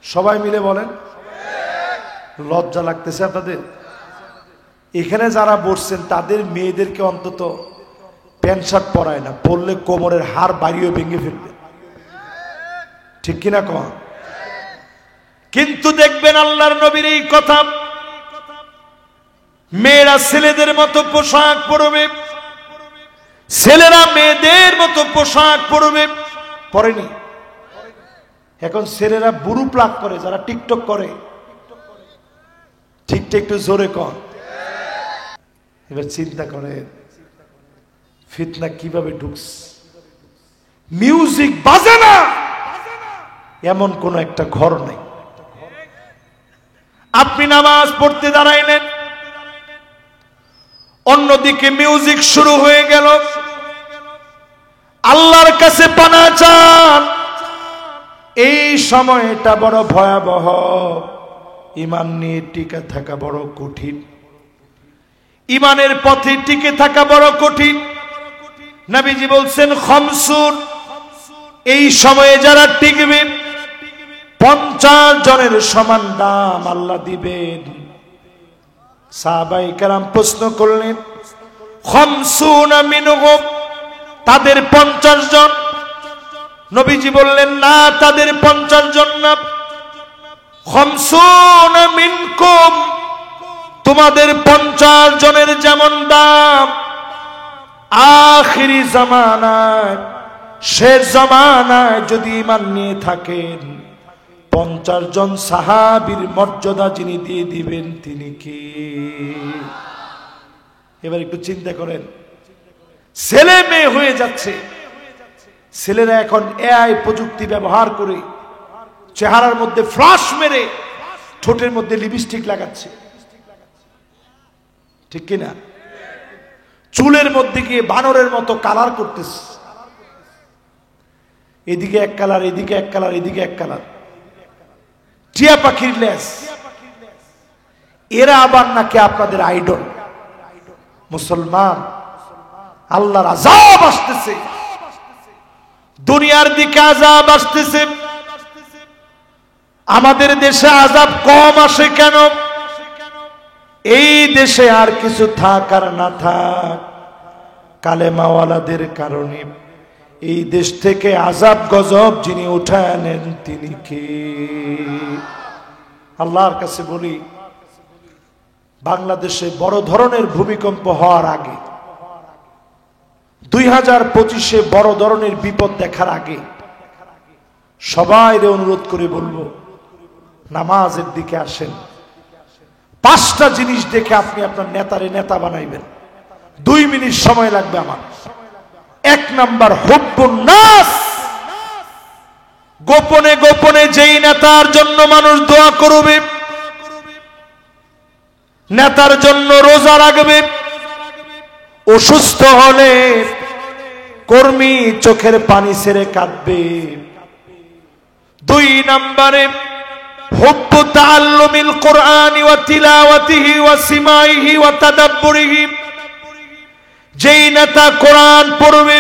সবাই মিলে বলেন। লজ্জা লাগতেছে আপনাদের? এখানে যারা বসছেন তাদের মেয়েদেরকে অন্তত প্যান্ট শার্ট পরায় না, পরলে কোমরের হাড় বাড়িও ভেঙে ফেলবে, ঠিক কিনা কন? কিন্তু দেখবেন আল্লাহর নবীর এই কথা, মেয়েরা ছেলেদের মতো পোশাক পরবে, ছেলেরা মেয়েদের মতো পোশাক পরবে। পরেনি? এখন ছেলেরা বুড়ু প্লাগ করে, যারা টিকটক করে, ঠিকটা একটু জোরে কন। এবার চিন্তা করে ফিতনা কিভাবে ঢুকছে। মিউজিক বাজে না এমন কোন একটা ঘর নেই। আপনি নামাজ পড়তে দাঁড়াইলেন, অন্যদিকে মিউজিক শুরু হয়ে গেল। আল্লাহর কাছে পানা চান, এই সময়টা বড় ভয়াবহ। ঈমান নিয়ে টিকে থাকা বড় কঠিন, ঈমানের পথে টিকে থাকা বড় কঠিন। নবীজি বলছেন খামসুন, এই সময়ে যারা টিকবে 50 জনের সমান দাম আল্লাহ দিবেন। সাহাবায়ে কেরাম প্রশ্ন করলেন, খামসুন মিনহুম, তাদের 50 জন? নবীজি বললেন না, তাদের 50 জন না। খামসুন মিনকুম, তোমাদের 50 জনের যেমন দাম, আখিরি জামানায়, শেষ জামানায় যদি ঈমান নিয়ে থাকেন 50 জন সাহাবীর মর্যাদা যিনি দিয়ে দিবেন তিনি কে? এবার একটু চিন্তা করেন, ছেলে মেয়ে হয়ে যাচ্ছে। ছেলেরা এখন এআই প্রযুক্তি ব্যবহার করে চেহারার মধ্যে ফ্লাশ মেরে ঠোঁটের মধ্যে লিপস্টিক লাগাচ্ছে, ঠিক কিনা? চুলের মধ্যে গিয়ে বানরের মতো কালার করতেছে, এদিকে এক কালার, এদিকে এক কালার, এদিকে এক কালার, টিয়া পাখির লেজ। এরা আবার নাকি আপনাদের আইডল। মুসলমান, আল্লাহর আযাব আসতেছে, দুনিয়ার দিকে আযাব আসতেছে। আমাদের দেশে আযাব কম আসে কেন? এই দেশে আর কিছু থাক আর না থাক, কালেমাওয়ালাদের কারণে এই দেশ থেকে আযাব গজব যিনি উঠায় নেন তিনি কে? আল্লাহর কাছে বলি, বাংলাদেশে বড় ধরনের ভূমিকম্প হওয়ার আগে, 2025-এ বড় ধরনের বিপদ দেখার আগে সবাইরে অনুরোধ করে বলবো, নামাজের দিকে আসেন। 5টা জিনিস দেখে আপনি আপনার নেতারে নেতা বানাইবেন। 2 মিনিট সময় লাগবে আমার। 1 নাম্বার, হুব্বুন নাস। গোপনে গোপনে যেই নেতার জন্য মানুষ দোয়া করবে, নেতার জন্য রোজা রাখবে, অসুস্থ হলে কর্মী চোখের পানি ছেড়ে কাঁদবে। 2 নম্বরে হুব্বু তাআল্লুমিল কুরআনি ওয়া তিলাওয়াতিহি ওয়া সিমাইহি ওয়া তাদাব্বুরিহি। যেই নেতা কোরআন পড়বে,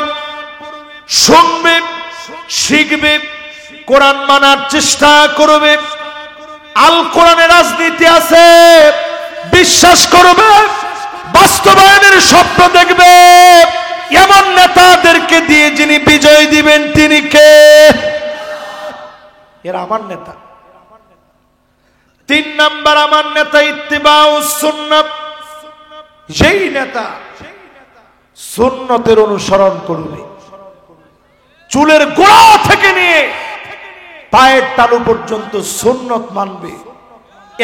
শুনবে, শিখবে, কোরআন মানার চেষ্টা করবে, আল কোরআনে রাজনীতি আছে বিশ্বাস করবে, বাস্তবায়নের স্বপ্ন দেখবে, এমন নেতাদেরকে দিয়ে যিনি বিজয় দিবেন তিনি কে? এরা আমার নেতা। 3 নাম্বার, আমার নেতা ইত্তিবাউস সুন্নাহ। যেই নেতা সুন্নতের অনুসরণ করবে, চুলের গোড়া থেকে নিয়ে পায়ের তালু পর্যন্ত সুন্নত মানবে,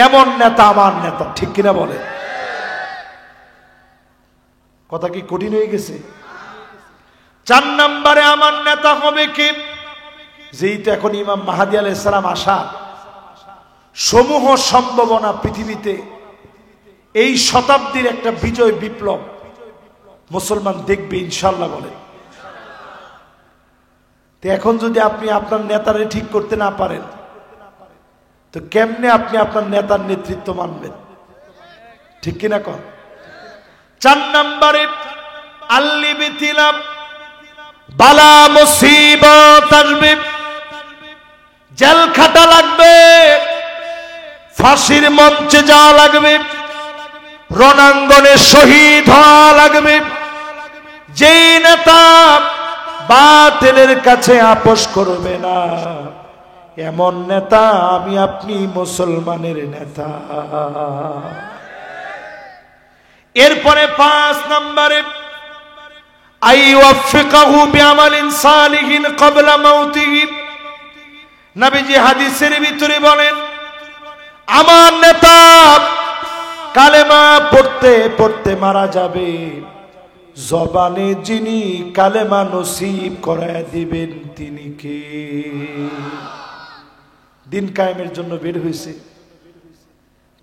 এমন নেতা আমার নেতা। ঠিক কিনা বলে? কথা কি কঠিন হয়ে গেছে? 4 নম্বরে আমার নেতা হবে কি? যেইটা এখন ইমাম মাহদী আলাইহিস সালাম আসা সমূহ সম্ভাবনা পৃথিবীতে, এই শতাব্দীর একটা বিজয় বিপ্লব মুসলমান দেখবে ইনশাআল্লাহ বলে। তো এখন যদি আপনি আপনার নেতারে ঠিক করতে না পারেন, তো কেমনে আপনি আপনার নেতার নেতৃত্ব মানবেন? ঠিক কিনা কন? 4 নম্বরে আল্লিবিতিলাম, বালা মুসিবত আসবে, জেল খাটা লাগবে, ফাঁসির মঞ্চে যাওয়া লাগবে, রণাঙ্গনে শহীদ হওয়া লাগবে। যেই নেতা বাতিলের কাছে আপোষ করবে না, এমন নেতা আমি আপনি মুসলমানের নেতা। এরপরে 5 নম্বরে আইওয়াফিকাহু বিআমালিন সালিহিন ক্বাবলা মাউতিহি। নবীজি হাদিসের ভিতরে বলেন, আমার নেতা কালেমা পড়তে পড়তে মারা যাবে, জবানে যিনি কালেমা নসিব করায় দিবেন তিনি কে? দিন কায়েমের জন্য বের হয়েছে,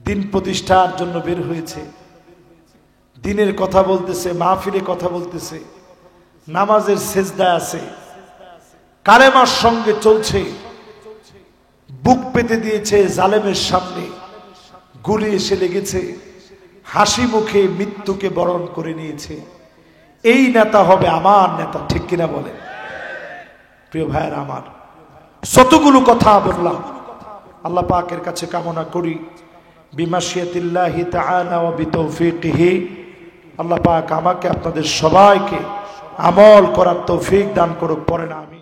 দিন প্রতিষ্ঠার জন্য বের হয়েছে, দিনের কথা বলতেছে, মাহফিলে কথা বলতেছে, নামাজের সেজদায় আছে, কালেমার সঙ্গে চলছে, বুক পেতে দিয়েছে জালেমের সামনে, গুলি এসে লেগেছে, হাসি মুখে মৃত্যুকে বরণ করে নিয়েছে। এই নেতা হবে আমার নেতা। ঠিক কিনা বলে? প্রিয় ভাইয়েরা আমার, যতগুলো কথা বললাম আল্লাহ পাকের কাছে কামনা করি বিমাশিয়াতিল্লাহি তাআলা ওয়া বিতৌফিকিহি, আল্লাহ পাক আমাকে আপনাদের সবাইকে আমল করার তৌফিক দান করুক। পড়েন আমিন।